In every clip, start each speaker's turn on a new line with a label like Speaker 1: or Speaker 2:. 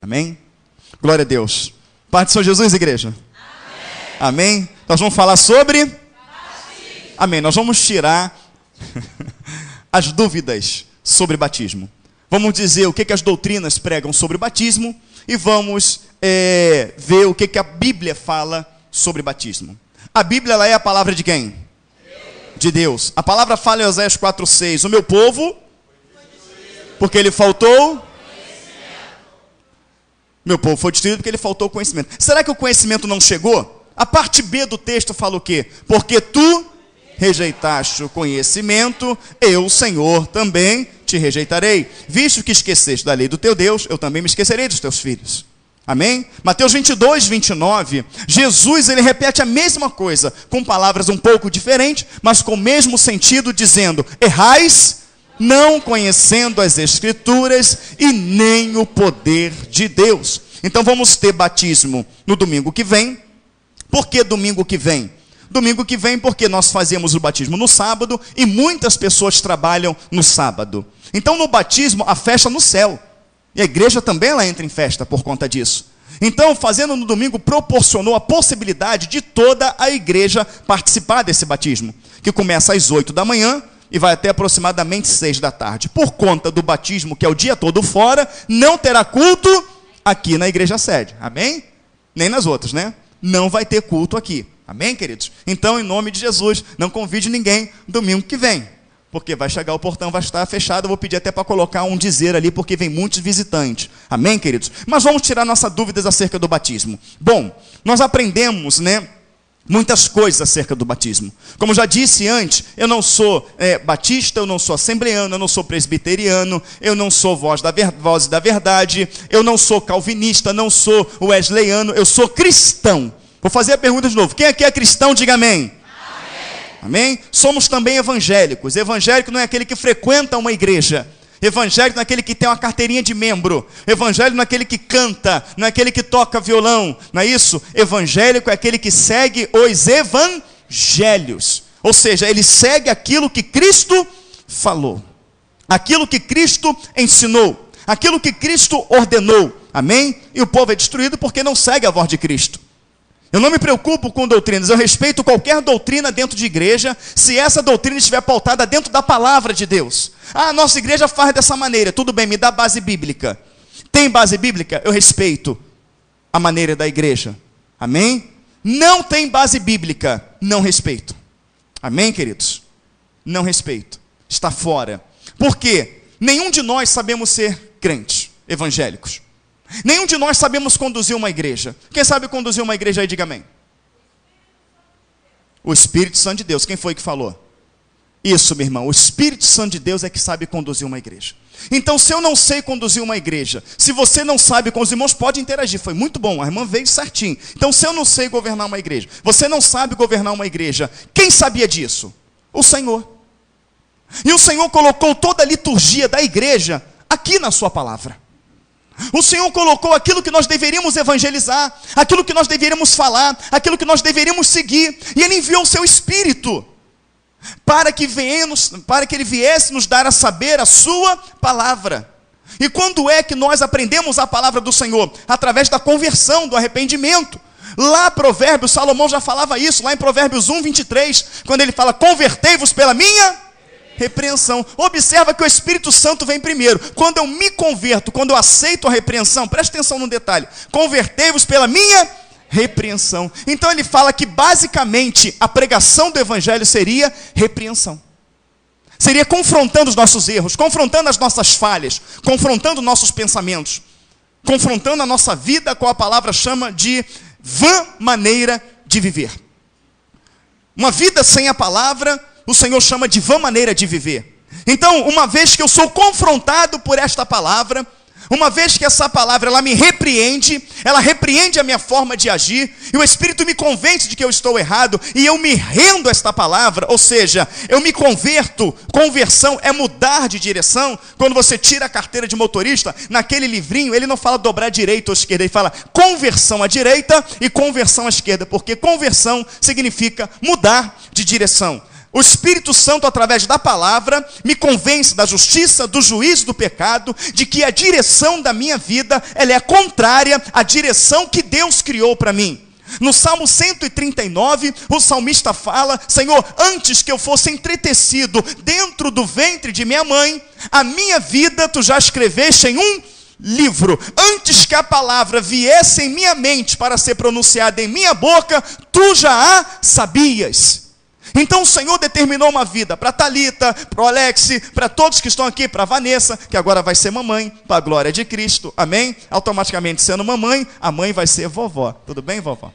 Speaker 1: Amém? Glória a Deus. Paz do Senhor Jesus, igreja? Amém? Amém? Nós vamos falar sobre batismo. Amém. Nós vamos tirar as dúvidas sobre batismo. Vamos dizer o que as doutrinas pregam sobre batismo e vamos ver o que a Bíblia fala sobre batismo. A Bíblia, ela é a palavra de quem? De Deus. A palavra fala em Oséias 4:6. O meu povo, porque ele faltou... Meu povo foi destruído porque ele faltou conhecimento. Será que o conhecimento não chegou? A parte B do texto fala o quê? Porque tu rejeitaste o conhecimento, eu, Senhor, também te rejeitarei. Visto que esqueceste da lei do teu Deus, eu também me esquecerei dos teus filhos. Amém? Mateus 22:29, Jesus, ele repete a mesma coisa, com palavras um pouco diferentes, mas com o mesmo sentido, dizendo: errais, não conhecendo as Escrituras e nem o poder de Deus. Então vamos ter batismo no domingo que vem. Por que domingo que vem? Domingo que vem porque nós fazemos o batismo no sábado e muitas pessoas trabalham no sábado. Então no batismo a festa no céu. E a igreja também ela entra em festa por conta disso. Então fazendo no domingo proporcionou a possibilidade de toda a igreja participar desse batismo, que começa às 8 da manhã e vai até aproximadamente 6 da tarde. Por conta do batismo, que é o dia todo fora, não terá culto aqui na igreja sede. Amém? Nem nas outras, né? Não vai ter culto aqui. Amém, queridos? Então, em nome de Jesus, não convide ninguém domingo que vem. Porque vai chegar o portão, vai estar fechado. Eu vou pedir até para colocar um dizer ali, porque vem muitos visitantes. Amém, queridos? Mas vamos tirar nossas dúvidas acerca do batismo. Bom, nós aprendemos, né, muitas coisas acerca do batismo. Como já disse antes, eu não sou batista, eu não sou assembleano, eu não sou presbiteriano, eu não sou voz da verdade, eu não sou calvinista, não sou wesleyano, eu sou cristão. Vou fazer a pergunta de novo. Quem aqui é cristão, diga amém. Amém? Somos também evangélicos. Evangélico não é aquele que frequenta uma igreja. Evangélico não é aquele que tem uma carteirinha de membro. Evangélico não é aquele que canta, não é aquele que toca violão, não é isso? Evangélico é aquele que segue os evangelhos. Ou seja, ele segue aquilo que Cristo falou, aquilo que Cristo ensinou, aquilo que Cristo ordenou. Amém? E o povo é destruído porque não segue a voz de Cristo. Eu não me preocupo com doutrinas, eu respeito qualquer doutrina dentro de igreja, se essa doutrina estiver pautada dentro da palavra de Deus. Ah, a nossa igreja faz dessa maneira, tudo bem, me dá base bíblica. Tem base bíblica? Eu respeito a maneira da igreja. Amém? Não tem base bíblica, não respeito. Amém, queridos? Não respeito. Está fora. Por quê? Nenhum de nós sabemos ser crentes evangélicos. Nenhum de nós sabemos conduzir uma igreja. Quem sabe conduzir uma igreja aí, diga amém. O Espírito Santo de Deus. Quem foi que falou? Isso, meu irmão. O Espírito Santo de Deus é que sabe conduzir uma igreja. Então, se eu não sei conduzir uma igreja, se você não sabe, com os irmãos pode interagir. Foi muito bom, a irmã veio certinho. Então, se eu não sei governar uma igreja, você não sabe governar uma igreja, quem sabia disso? O Senhor. E o Senhor colocou toda a liturgia da igreja aqui na sua palavra. O Senhor colocou aquilo que nós deveríamos evangelizar, aquilo que nós deveríamos falar, aquilo que nós deveríamos seguir. E Ele enviou o seu Espírito para que Ele viesse nos dar a saber a sua palavra. E quando é que nós aprendemos a palavra do Senhor? Através da conversão, do arrependimento. Lá Provérbios, Salomão já falava isso, lá em Provérbios 1:23, quando ele fala: convertei-vos pela minha repreensão. Observa que o Espírito Santo vem primeiro. Quando eu me converto, quando eu aceito a repreensão, presta atenção no detalhe: convertei-vos pela minha repreensão. Então ele fala que basicamente a pregação do evangelho seria repreensão. Seria confrontando os nossos erros, confrontando as nossas falhas, confrontando nossos pensamentos, confrontando a nossa vida com a palavra chama de vã maneira de viver. Uma vida sem a palavra, o Senhor chama de vã maneira de viver. Então, uma vez que eu sou confrontado por esta palavra, uma vez que essa palavra ela me repreende, ela repreende a minha forma de agir, e o Espírito me convence de que eu estou errado, e eu me rendo a esta palavra, ou seja, eu me converto. Conversão é mudar de direção. Quando você tira a carteira de motorista, naquele livrinho, ele não fala dobrar direita ou esquerda, ele fala conversão à direita e conversão à esquerda, porque conversão significa mudar de direção. O Espírito Santo, através da palavra, me convence da justiça, do juízo, do pecado, de que a direção da minha vida, ela é contrária à direção que Deus criou para mim. No Salmo 139, o salmista fala: Senhor, antes que eu fosse entretecido dentro do ventre de minha mãe, a minha vida tu já escreveste em um livro. Antes que a palavra viesse em minha mente para ser pronunciada em minha boca, tu já a sabias. Então o Senhor determinou uma vida para Thalita, para o Alex, para todos que estão aqui, para a Vanessa, que agora vai ser mamãe, para a glória de Cristo, amém? Automaticamente sendo mamãe, a mãe vai ser vovó. Tudo bem, vovó?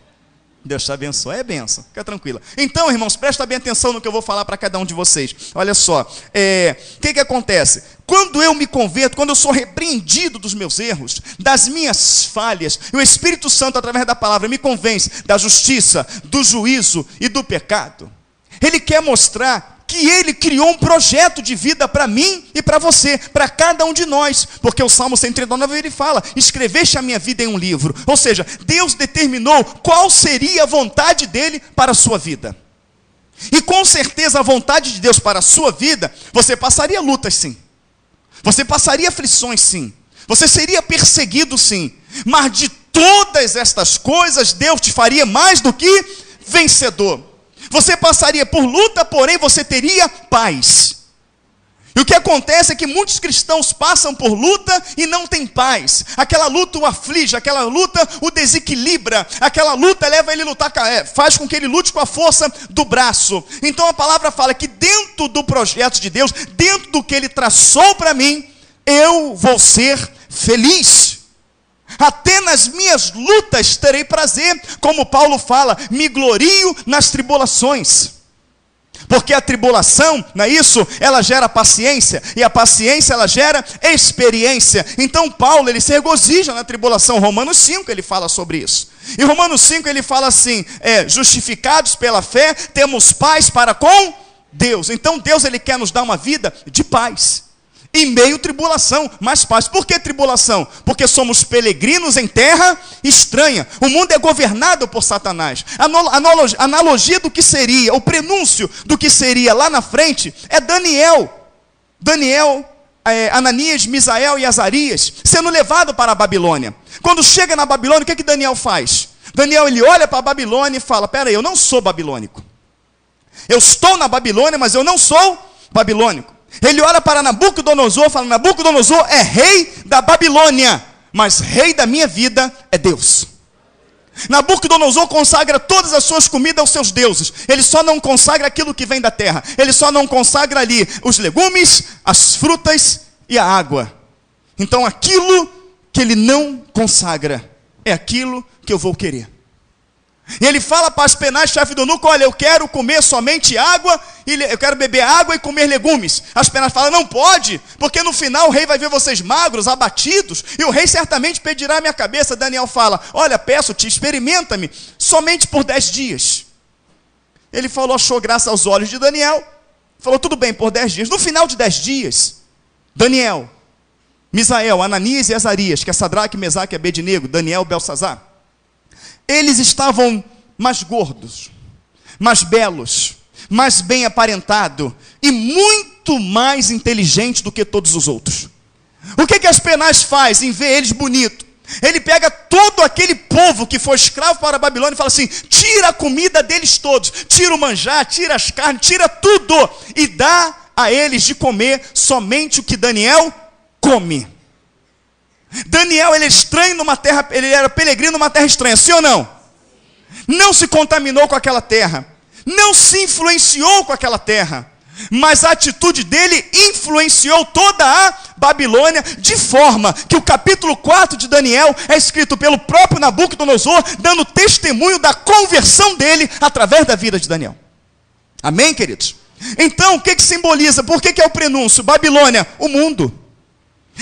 Speaker 1: Deus te abençoe, é bênção, fica tranquila. Então, irmãos, presta bem atenção no que eu vou falar para cada um de vocês. Olha só, o que acontece? Quando eu me converto, quando eu sou repreendido dos meus erros, das minhas falhas, e o Espírito Santo, através da palavra, me convence da justiça, do juízo e do pecado, Ele quer mostrar que Ele criou um projeto de vida para mim e para você, para cada um de nós. Porque o Salmo 139, ele fala: escreveste a minha vida em um livro. Ou seja, Deus determinou qual seria a vontade dEle para a sua vida. E com certeza a vontade de Deus para a sua vida, você passaria lutas sim. Você passaria aflições sim. Você seria perseguido sim. Mas de todas estas coisas, Deus te faria mais do que vencedor. Você passaria por luta, porém você teria paz. E o que acontece é que muitos cristãos passam por luta e não têm paz. Aquela luta o aflige, aquela luta o desequilibra, aquela luta leva ele a lutar, faz com que ele lute com a força do braço. Então a palavra fala que dentro do projeto de Deus, dentro do que Ele traçou para mim, eu vou ser feliz. Até nas minhas lutas terei prazer, como Paulo fala, me glorio nas tribulações. Porque a tribulação, não é isso? Ela gera paciência, e a paciência ela gera experiência. Então Paulo, ele se regozija na tribulação. Romanos 5, ele fala sobre isso. E Romanos 5, ele fala assim: justificados pela fé, temos paz para com Deus. Então Deus, ele quer nos dar uma vida de paz. Em meio tribulação, mas paz. Por que tribulação? Porque somos peregrinos em terra estranha. O mundo é governado por Satanás. A analogia do que seria, o prenúncio do que seria lá na frente, é Daniel, Ananias, Misael e Azarias sendo levado para a Babilônia. Quando chega na Babilônia, o que Daniel faz? Daniel, ele olha para a Babilônia e fala: peraí, eu não sou babilônico. Eu estou na Babilônia, mas eu não sou babilônico. Ele olha para Nabucodonosor e fala: Nabucodonosor é rei da Babilônia, mas rei da minha vida é Deus. Nabucodonosor consagra todas as suas comidas aos seus deuses. Ele só não consagra aquilo que vem da terra. Ele só não consagra ali os legumes, as frutas e a água. Então aquilo que ele não consagra é aquilo que eu vou querer. E ele fala para Aspenaz, chefe do eunuco: olha, eu quero comer somente água, eu quero beber água e comer legumes. Aspenaz fala: não pode, porque no final o rei vai ver vocês magros, abatidos, e o rei certamente pedirá a minha cabeça. Daniel fala: olha, peço-te, experimenta-me, somente por 10 dias. Ele falou, achou graça aos olhos de Daniel, falou: tudo bem, por 10 dias. No final de 10 dias, Daniel, Misael, Ananias e Azarias, que é Sadraque, Mesaque e Abednego, Daniel, Belsazar, eles estavam mais gordos, mais belos, mais bem aparentados e muito mais inteligentes do que todos os outros. O que Aspenaz faz em ver eles bonitos? Ele pega todo aquele povo que foi escravo para a Babilônia e fala assim: tira a comida deles todos, tira o manjar, tira as carnes, tira tudo e dá a eles de comer somente o que Daniel come. Daniel, ele é estranho numa terra, ele era peregrino numa terra estranha, sim ou não? Não se contaminou com aquela terra, não se influenciou com aquela terra, mas a atitude dele influenciou toda a Babilônia, de forma que o capítulo 4 de Daniel é escrito pelo próprio Nabucodonosor, dando testemunho da conversão dele através da vida de Daniel. Amém, queridos? Então, o que simboliza? Por que é o prenúncio? Babilônia, o mundo.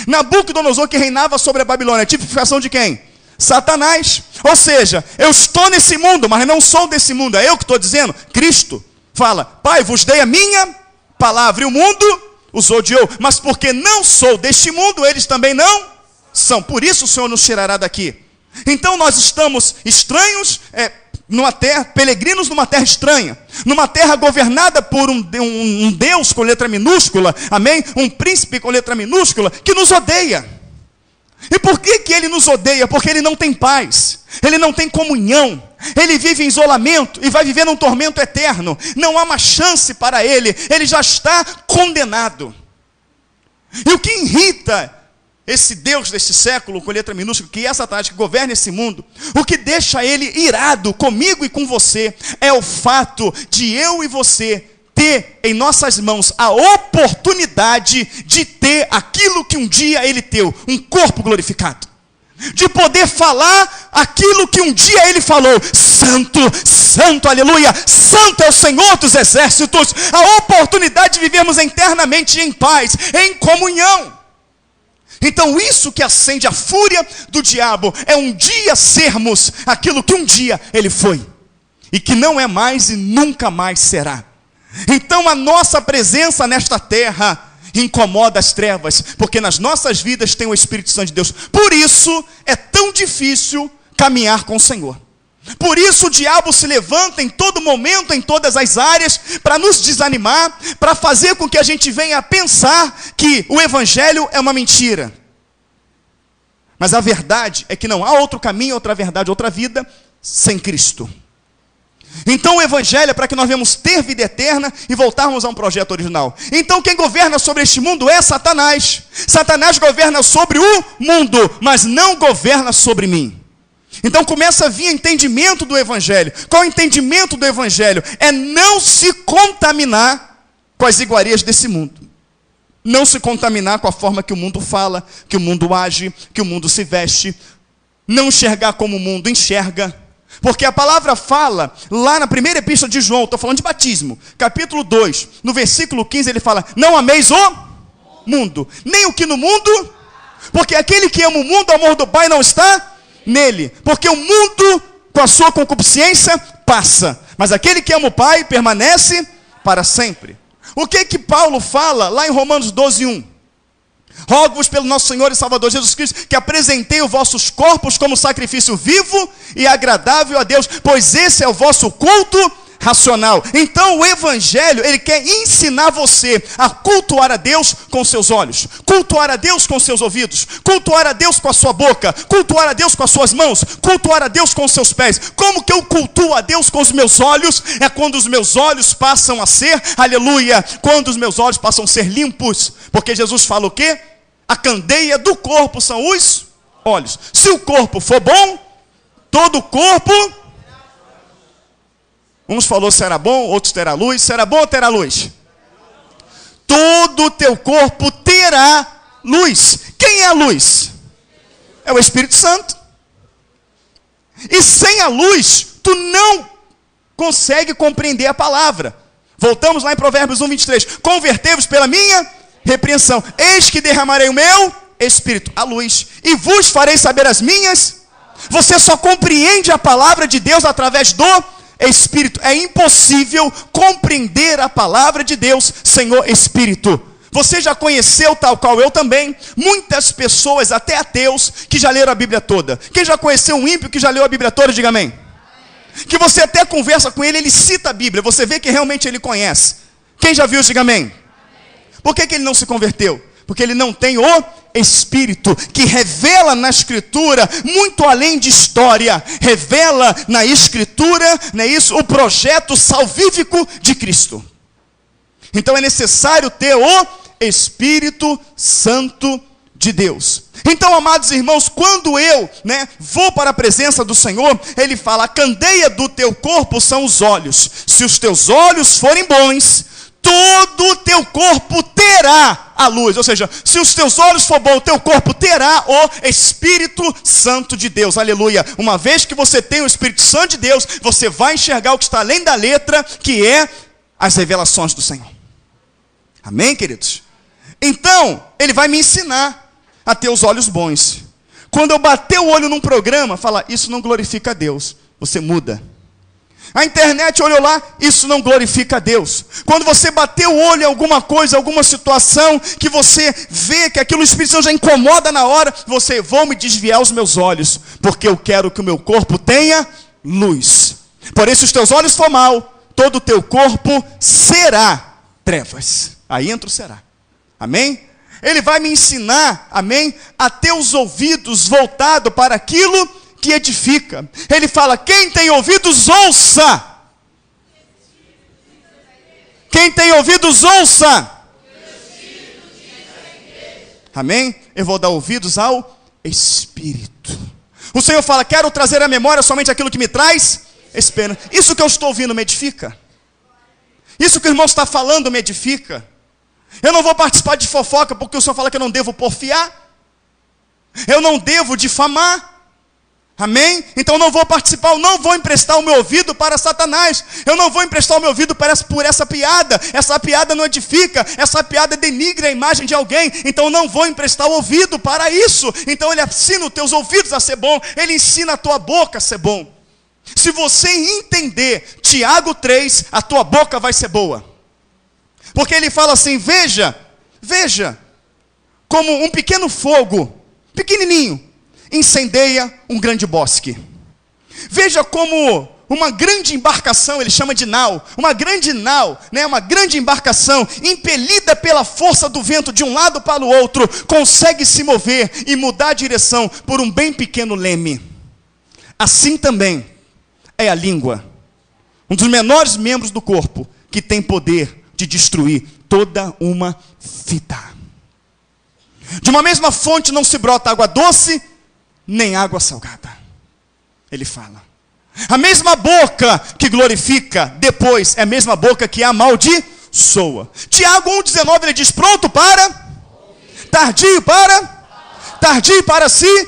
Speaker 1: Nabucodonosor, que reinava sobre a Babilônia, tipificação de quem? Satanás. Ou seja, eu estou nesse mundo, mas não sou desse mundo. É eu que estou dizendo. Cristo fala: Pai, vos dei a minha palavra, e o mundo os odiou, mas porque não sou deste mundo, eles também não são. Por isso o Senhor nos tirará daqui. Então nós estamos estranhos, peregrinos numa terra estranha, numa terra governada por um Deus com letra minúscula, amém? Um príncipe com letra minúscula, que nos odeia. E por que ele nos odeia? Porque ele não tem paz, ele não tem comunhão, ele vive em isolamento e vai viver num tormento eterno. Não há mais chance para ele já está condenado. E o que irrita esse Deus deste século, com letra minúscula, que é Satanás, que governa esse mundo, o que deixa ele irado comigo e com você, é o fato de eu e você ter em nossas mãos a oportunidade de ter aquilo que um dia ele teve, um corpo glorificado. De poder falar aquilo que um dia ele falou: santo, santo, aleluia, santo é o Senhor dos exércitos. A oportunidade de vivermos eternamente em paz, em comunhão. Então isso que acende a fúria do diabo é um dia sermos aquilo que um dia ele foi, e que não é mais e nunca mais será. Então a nossa presença nesta terra incomoda as trevas, porque nas nossas vidas tem o Espírito Santo de Deus. Por isso é tão difícil caminhar com o Senhor. Por isso o diabo se levanta em todo momento, em todas as áreas, para nos desanimar, para fazer com que a gente venha a pensar que o Evangelho é uma mentira. Mas a verdade é que não há outro caminho, outra verdade, outra vida sem Cristo. Então o Evangelho é para que nós venhamos ter vida eterna e voltarmos a um projeto original. Então quem governa sobre este mundo é Satanás. Satanás governa sobre o mundo, mas não governa sobre mim. Então começa a vir entendimento do Evangelho. Qual é o entendimento do Evangelho? É não se contaminar com as iguarias desse mundo. Não se contaminar com a forma que o mundo fala, que o mundo age, que o mundo se veste. Não enxergar como o mundo enxerga. Porque a palavra fala, lá na primeira epístola de João, estou falando de batismo, capítulo 2, no versículo 15 ele fala: não ameis o mundo, nem o que no mundo, porque aquele que ama o mundo, o amor do Pai não está nele. Porque o mundo, com a sua concupiscência, passa, mas aquele que ama o Pai permanece para sempre. O que Paulo fala lá em Romanos 12:1? Rogo-vos pelo nosso Senhor e Salvador Jesus Cristo, que apresentei os vossos corpos como sacrifício vivo e agradável a Deus, pois esse é o vosso culto racional. Então o Evangelho, ele quer ensinar você a cultuar a Deus com seus olhos, cultuar a Deus com seus ouvidos, cultuar a Deus com a sua boca, cultuar a Deus com as suas mãos, cultuar a Deus com os seus pés. Como que eu cultuo a Deus com os meus olhos? É quando os meus olhos passam a ser, aleluia, quando os meus olhos passam a ser limpos. Porque Jesus fala o quê? A candeia do corpo são os olhos. Se o corpo for bom, todo o corpo... Uns falou será bom, outros terá luz. Será bom ou terá luz? Todo o teu corpo terá luz. Quem é a luz? É o Espírito Santo. E sem a luz, tu não consegue compreender a palavra. Voltamos lá em Provérbios 1:23. Convertei-vos pela minha repreensão. Eis que derramarei o meu Espírito, a luz, e vos farei saber as minhas. Você só compreende a palavra de Deus através do Espírito. É impossível compreender a palavra de Deus sem o Espírito. Você já conheceu, tal qual eu também, muitas pessoas, até ateus, que já leram a Bíblia toda. Quem já conheceu um ímpio que já leu a Bíblia toda, diga amém. Que você até conversa com ele, ele cita a Bíblia, você vê que realmente ele conhece. Quem já viu, diga amém. Por que ele não se converteu? Porque ele não tem o Espírito, que revela na Escritura, muito além de história, revela na Escritura, não é isso? O projeto salvífico de Cristo. Então é necessário ter o Espírito Santo de Deus. Então, amados irmãos, quando eu vou para a presença do Senhor, Ele fala: a candeia do teu corpo são os olhos. Se os teus olhos forem bons, todo o teu corpo terá a luz. Ou seja, se os teus olhos for bom, o teu corpo terá o Espírito Santo de Deus. Aleluia. Uma vez que você tem o Espírito Santo de Deus, você vai enxergar o que está além da letra, que é as revelações do Senhor. Amém, queridos? Então, Ele vai me ensinar a ter os olhos bons. Quando eu bater o olho num programa, fala: isso não glorifica a Deus. Você muda. A internet olhou lá, isso não glorifica a Deus. Quando você bater o olho em alguma coisa, alguma situação, que você vê que aquilo, o Espírito Santo já incomoda na hora, você: vou me desviar os meus olhos, porque eu quero que o meu corpo tenha luz. Porém, se os teus olhos for mal, todo o teu corpo será trevas. Aí entra o será. Amém? Ele vai me ensinar, amém, a ter os ouvidos voltados para aquilo que edifica. Ele fala, quem tem ouvidos, ouça. Quem tem ouvidos, ouça. Amém? Eu vou dar ouvidos ao Espírito. O Senhor fala, quero trazer à memória somente aquilo que me traz esperança. Isso que eu estou ouvindo me edifica. Isso que o irmão está falando me edifica. Eu não vou participar de fofoca, porque o Senhor fala que eu não devo porfiar. Eu não devo difamar. Amém? Então eu não vou participar, eu não vou emprestar o meu ouvido para Satanás. Eu não vou emprestar o meu ouvido por essa piada. Essa piada não edifica, essa piada denigra a imagem de alguém. Então eu não vou emprestar o ouvido para isso. Então ele ensina os teus ouvidos a ser bom, ele ensina a tua boca a ser bom. Se você entender Tiago 3, a tua boca vai ser boa. Porque ele fala assim, veja, como um pequeno fogo, pequenininho, incendeia um grande bosque. Veja como uma grande embarcação, ele chama de nau, uma grande embarcação, impelida pela força do vento de um lado para o outro, consegue se mover e mudar a direção por um bem pequeno leme. Assim também é a língua, um dos menores membros do corpo, que tem poder de destruir toda uma vida. De uma mesma fonte não se brota água doce, nem água salgada. Ele fala. A mesma boca que glorifica, depois é a mesma boca que amaldiçoa. Tiago 1,19, ele diz, pronto para, tardio para si,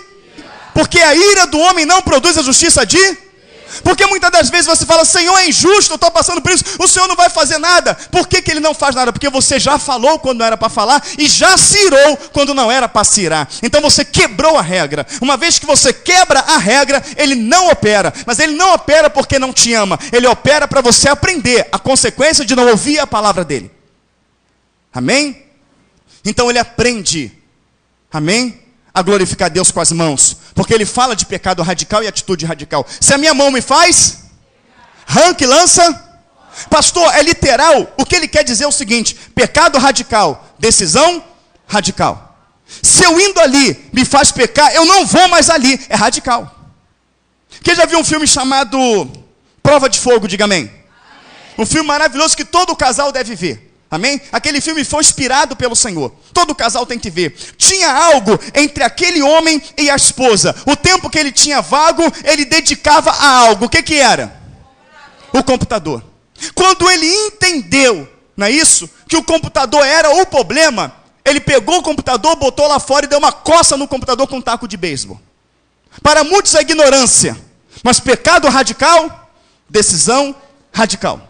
Speaker 1: porque a ira do homem não produz a justiça de... Porque muitas das vezes você fala, Senhor, é injusto, eu estou passando por isso, o Senhor não vai fazer nada. Por que ele não faz nada? Porque você já falou quando não era para falar e já cirou quando não era para cirar. Então você quebrou a regra. Uma vez que você quebra a regra, ele não opera. Mas ele não opera porque não te ama. Ele opera para você aprender a consequência de não ouvir a palavra dele. Amém? Então ele aprende, amém, a glorificar Deus com as mãos, porque ele fala de pecado radical e atitude radical. Se a minha mão me faz, arranca e lança. Pastor, é literal. O que ele quer dizer é o seguinte, pecado radical, decisão radical. Se eu indo ali me faz pecar, eu não vou mais ali, é radical. Quem já viu um filme chamado Prova de Fogo, diga amém. Um filme maravilhoso que todo casal deve ver. Amém? Aquele filme foi inspirado pelo Senhor. Todo casal tem que ver. Tinha algo entre aquele homem e a esposa. O tempo que ele tinha vago, ele dedicava a algo. O que era? O computador. Quando ele entendeu, não é isso? Que o computador era o problema, ele pegou o computador, botou lá fora e deu uma coça no computador com um taco de beisebol. Para muitos é ignorância, mas pecado radical, decisão radical.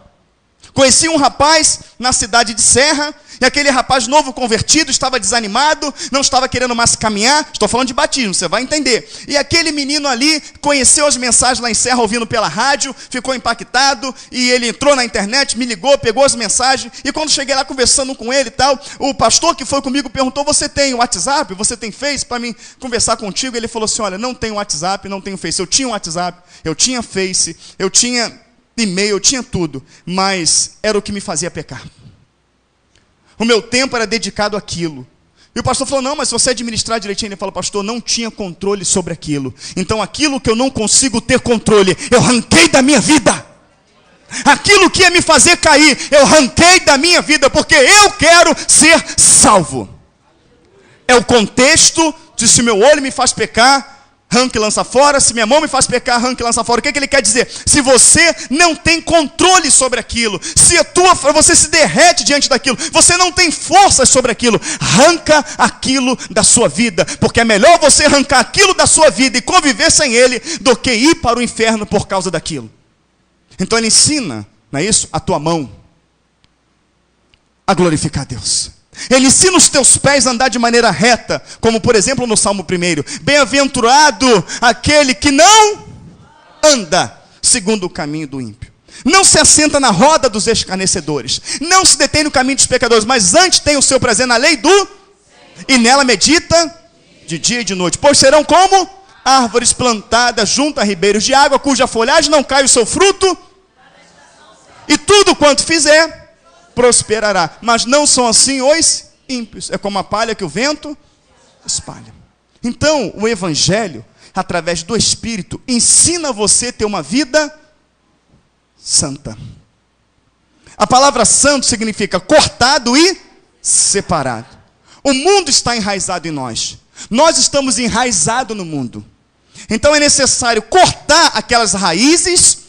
Speaker 1: Conheci um rapaz na cidade de Serra, e aquele rapaz novo convertido, estava desanimado, não estava querendo mais caminhar, estou falando de batismo, você vai entender. E aquele menino ali, conheceu as mensagens lá em Serra, ouvindo pela rádio, ficou impactado, e ele entrou na internet, me ligou, pegou as mensagens, e quando cheguei lá conversando com ele e tal, o pastor que foi comigo perguntou, você tem WhatsApp, você tem Face, para mim conversar contigo? Ele falou assim, olha, não tenho WhatsApp, não tenho Face. Eu tinha WhatsApp, eu tinha Face, eu tinha e-mail, eu tinha tudo, mas era o que me fazia pecar. O meu tempo era dedicado àquilo. E o pastor falou, não, mas se você administrar direitinho, ele falou, pastor, não tinha controle sobre aquilo. Então aquilo que eu não consigo ter controle, eu arranquei da minha vida. Aquilo que ia me fazer cair, eu arranquei da minha vida, porque eu quero ser salvo. É o contexto de se meu olho me faz pecar, arranca e lança fora. Se minha mão me faz pecar, arranca e lança fora. O que ele quer dizer? Se você não tem controle sobre aquilo, se você se derrete diante daquilo, você não tem forças sobre aquilo, arranca aquilo da sua vida, porque é melhor você arrancar aquilo da sua vida e conviver sem ele, do que ir para o inferno por causa daquilo. Então ele ensina, não é isso? A tua mão a glorificar a Deus. Ele ensina os teus pés a andar de maneira reta, como por exemplo no Salmo 1, bem-aventurado aquele que não anda segundo o caminho do ímpio, não se assenta na roda dos escarnecedores, não se detém no caminho dos pecadores, mas antes tem o seu prazer na lei do, e nela medita de dia e de noite, pois serão como árvores plantadas junto a ribeiros de água, cuja folhagem não cai o seu fruto, e tudo quanto fizer, prosperará. Mas não são assim os ímpios. É como a palha que o vento espalha. Então, o Evangelho, através do Espírito, ensina você a ter uma vida santa. A palavra santo significa cortado e separado. O mundo está enraizado em nós. Nós estamos enraizados no mundo. Então é necessário cortar aquelas raízes,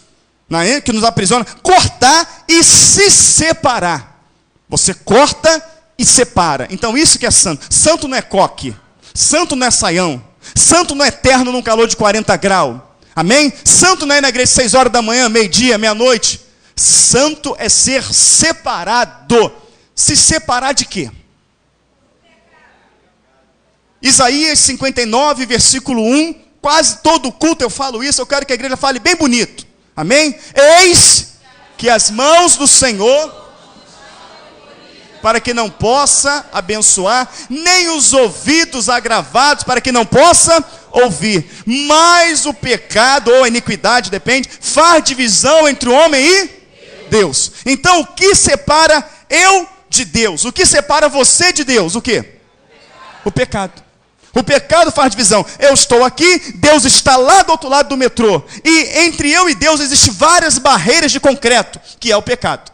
Speaker 1: né, que nos aprisionam, cortar e se separar. Você corta e separa. Então isso que é santo. Santo não é coque. Santo não é saião. Santo não é eterno num calor de 40 graus. Amém? Santo não é na igreja 6 horas da manhã, meio-dia, meia-noite. Santo é ser separado. Se separar de quê? Isaías 59, versículo 1. Quase todo culto eu falo isso. Eu quero que a igreja fale bem bonito. Amém? Eis que as mãos do Senhor, para que não possa abençoar, nem os ouvidos agravados, para que não possa ouvir. Mas o pecado, ou a iniquidade, depende, faz divisão entre o homem e Deus. Então, o que separa eu de Deus? O que separa você de Deus? O quê? O pecado. O pecado faz divisão. Eu estou aqui, Deus está lá do outro lado do metrô. E entre eu e Deus existem várias barreiras de concreto, que é o pecado.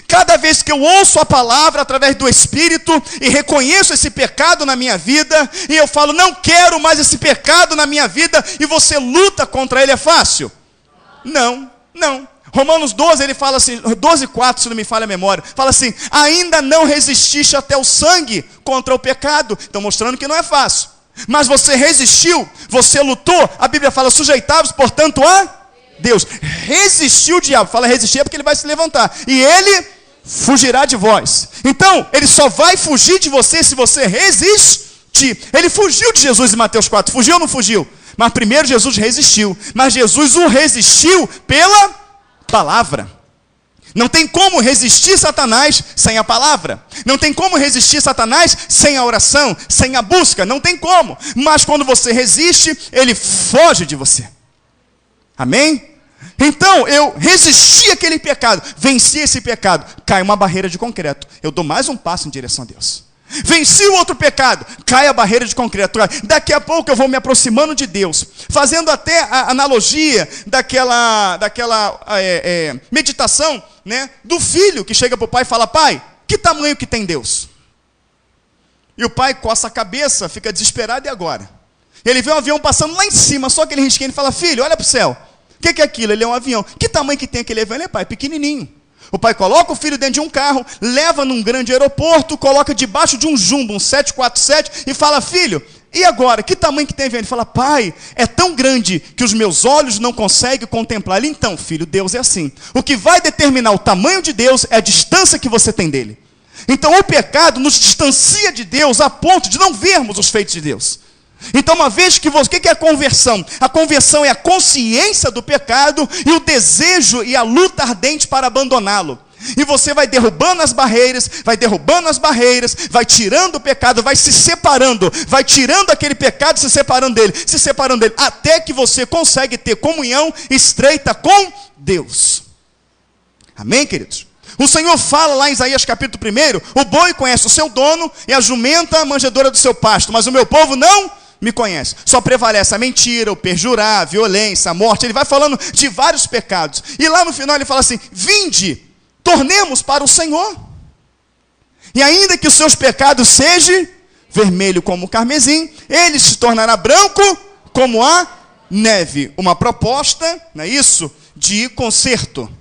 Speaker 1: Cada vez que eu ouço a palavra através do Espírito e reconheço esse pecado na minha vida, e eu falo, não quero mais esse pecado na minha vida, e você luta contra ele, é fácil? Não, não. Romanos 12, ele fala assim, 12:4, se não me falha a memória, fala assim, ainda não resististe até o sangue contra o pecado. Então mostrando que não é fácil. Mas você resistiu, você lutou, a Bíblia fala, sujeitai-vos, portanto, a Deus. Resistiu o diabo, fala resistir é porque ele vai se levantar, e ele fugirá de vós. Então, ele só vai fugir de você se você resistir. Ele fugiu de Jesus em Mateus 4, fugiu ou não fugiu? Mas primeiro Jesus resistiu, mas Jesus o resistiu pela palavra. Não tem como resistir Satanás sem a palavra. Não tem como resistir Satanás sem a oração, sem a busca. Não tem como. Mas quando você resiste, ele foge de você. Amém? Então, eu resisti àquele pecado, venci esse pecado, cai uma barreira de concreto. Eu dou mais um passo em direção a Deus. Venci o outro pecado, cai a barreira de concreto. Daqui a pouco eu vou me aproximando de Deus, fazendo até a analogia daquela meditação, né, do filho que chega para o pai e fala, pai, que tamanho que tem Deus? E o pai coça a cabeça, fica desesperado, e agora? Ele vê um avião passando lá em cima, só aquele risquinho, ele fala, filho, olha para o céu. O que é aquilo? Ele é um avião. Que tamanho que tem aquele avião? Ele é, pai, pequenininho. O pai coloca o filho dentro de um carro, leva num grande aeroporto, coloca debaixo de um jumbo, um 747, e fala, filho, e agora? Que tamanho que tem o avião? Ele fala, pai, é tão grande que os meus olhos não conseguem contemplar. Ele, então, filho, Deus é assim. O que vai determinar o tamanho de Deus é a distância que você tem dele. Então, o pecado nos distancia de Deus a ponto de não vermos os feitos de Deus. Então, uma vez que você... O que é a conversão? A conversão é a consciência do pecado e o desejo e a luta ardente para abandoná-lo. E você vai derrubando as barreiras, vai tirando o pecado, vai se separando, vai tirando aquele pecado, se separando dele, até que você consegue ter comunhão estreita com Deus. Amém, queridos? O Senhor fala lá em Isaías capítulo 1, o boi conhece o seu dono e a jumenta a manjedoura do seu pasto, mas o meu povo não me conhece. Só prevalece a mentira, o perjurar, a violência, a morte. Ele vai falando de vários pecados. E lá no final ele fala assim, vinde, tornemos para o Senhor. E ainda que os seus pecados sejam vermelho como o carmesim, ele se tornará branco como a neve. Uma proposta, não é isso? De conserto.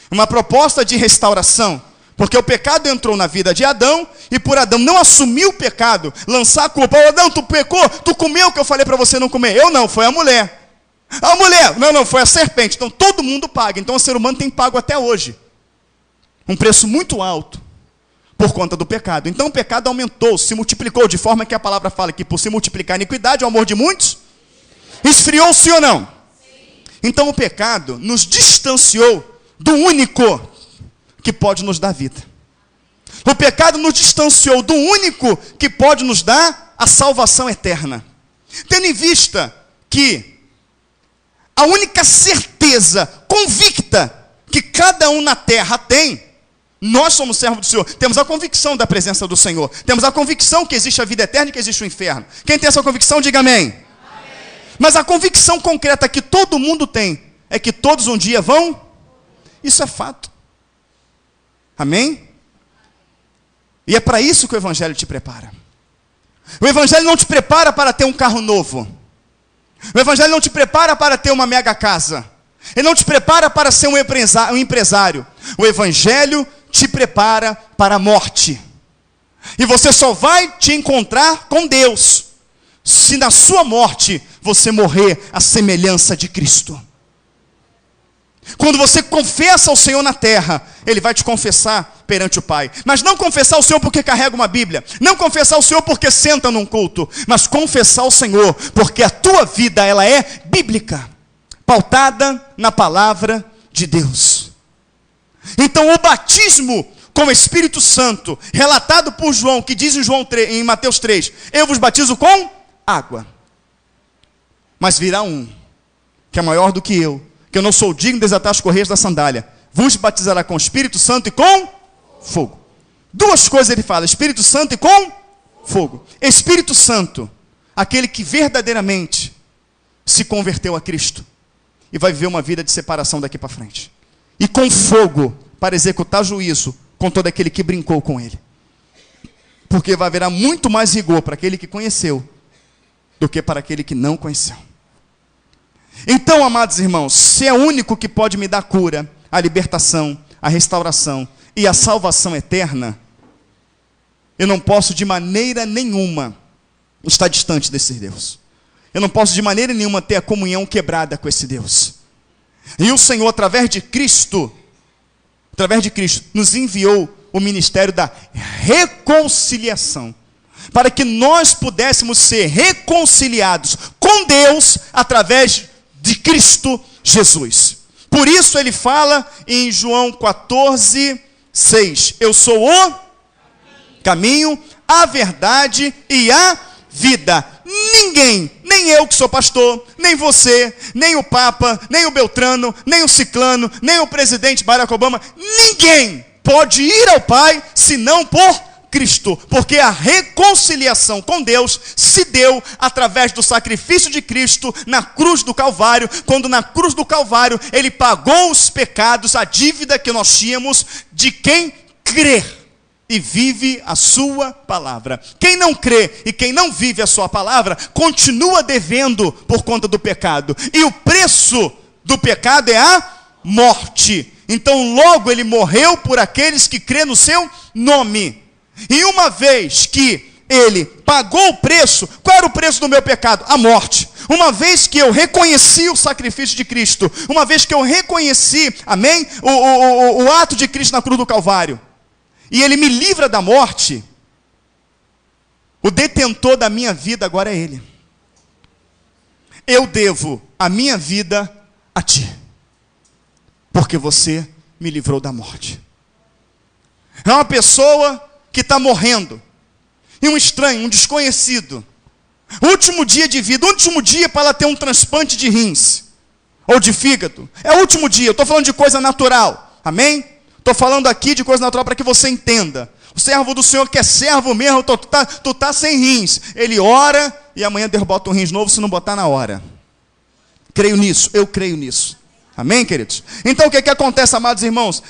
Speaker 1: Uma proposta de restauração. Porque o pecado entrou na vida de Adão, e por Adão não assumir o pecado, lançar a culpa. Oh, Adão, tu pecou, tu comeu o que eu falei para você não comer. Eu não, foi a mulher. A mulher, não, foi a serpente. Então todo mundo paga. Então o ser humano tem pago até hoje um preço muito alto por conta do pecado. Então o pecado aumentou, se multiplicou, de forma que a palavra fala que por se multiplicar a iniquidade, o amor de muitos esfriou, sim ou não? Então o pecado nos distanciou do único que pode nos dar vida. O pecado nos distanciou do único que pode nos dar a salvação eterna. Tendo em vista que a única certeza convicta que cada um na terra tem, nós somos servos do Senhor, temos a convicção da presença do Senhor, temos a convicção que existe a vida eterna e que existe o inferno. Quem tem essa convicção, diga amém. Amém. Mas a convicção concreta que todo mundo tem é que todos um dia vão, isso é fato. Amém? E é para isso que o Evangelho te prepara. O Evangelho não te prepara para ter um carro novo. O Evangelho não te prepara para ter uma mega casa. Ele não te prepara para ser um empresário. O Evangelho te prepara para a morte. E você só vai te encontrar com Deus se na sua morte você morrer à semelhança de Cristo. Quando você confessa ao Senhor na terra, Ele vai te confessar perante o Pai. Mas não confessar ao Senhor porque carrega uma Bíblia. Não confessar ao Senhor porque senta num culto. Mas confessar ao Senhor porque a tua vida, ela é bíblica, pautada na palavra de Deus. Então o batismo com o Espírito Santo, relatado por João, que diz em Mateus 3, eu vos batizo com água. Mas virá um, que é maior do que eu não sou digno de desatar as correias da sandália, vos batizará com o Espírito Santo e com fogo. Duas coisas ele fala, Espírito Santo e com fogo. Espírito Santo, aquele que verdadeiramente se converteu a Cristo e vai viver uma vida de separação daqui para frente. E com fogo, para executar juízo com todo aquele que brincou com ele. Porque vai haver muito mais rigor para aquele que conheceu do que para aquele que não conheceu. Então, amados irmãos, se é o único que pode me dar cura, a libertação, a restauração e a salvação eterna, eu não posso de maneira nenhuma estar distante desse Deus. Eu não posso de maneira nenhuma ter a comunhão quebrada com esse Deus. E o Senhor, através de Cristo, nos enviou o ministério da reconciliação, para que nós pudéssemos ser reconciliados com Deus através de Cristo Jesus. Por isso ele fala em João 14:6, eu sou o caminho, a verdade e a vida. Ninguém, nem eu que sou pastor, nem você, nem o Papa, nem o Beltrano, nem o Ciclano, nem o presidente Barack Obama, ninguém pode ir ao Pai senão por Cristo, porque a reconciliação com Deus se deu através do sacrifício de Cristo na cruz do Calvário, quando na cruz do Calvário Ele pagou os pecados, a dívida que nós tínhamos de quem crer e vive a sua palavra. Quem não crê e quem não vive a sua palavra, continua devendo por conta do pecado. E o preço do pecado é a morte. Então logo Ele morreu por aqueles que crêem no seu nome. E uma vez que Ele pagou o preço, qual era o preço do meu pecado? A morte. Uma vez que eu reconheci o sacrifício de Cristo, uma vez que eu reconheci, amém, o ato de Cristo na cruz do Calvário, e Ele me livra da morte, o detentor da minha vida agora é Ele. Eu devo a minha vida a Ti, porque você me livrou da morte. É uma pessoa que está morrendo, e um estranho, um desconhecido, último dia de vida, último dia para ela ter um transplante de rins, ou de fígado, é o último dia. Eu estou falando de coisa natural, amém? Estou falando aqui de coisa natural para que você entenda. O servo do Senhor que é servo mesmo, tu tá sem rins, ele ora, e amanhã Deus bota um rins novo se não botar na hora. Creio nisso, eu creio nisso. Amém, queridos? Então o que acontece, amados irmãos?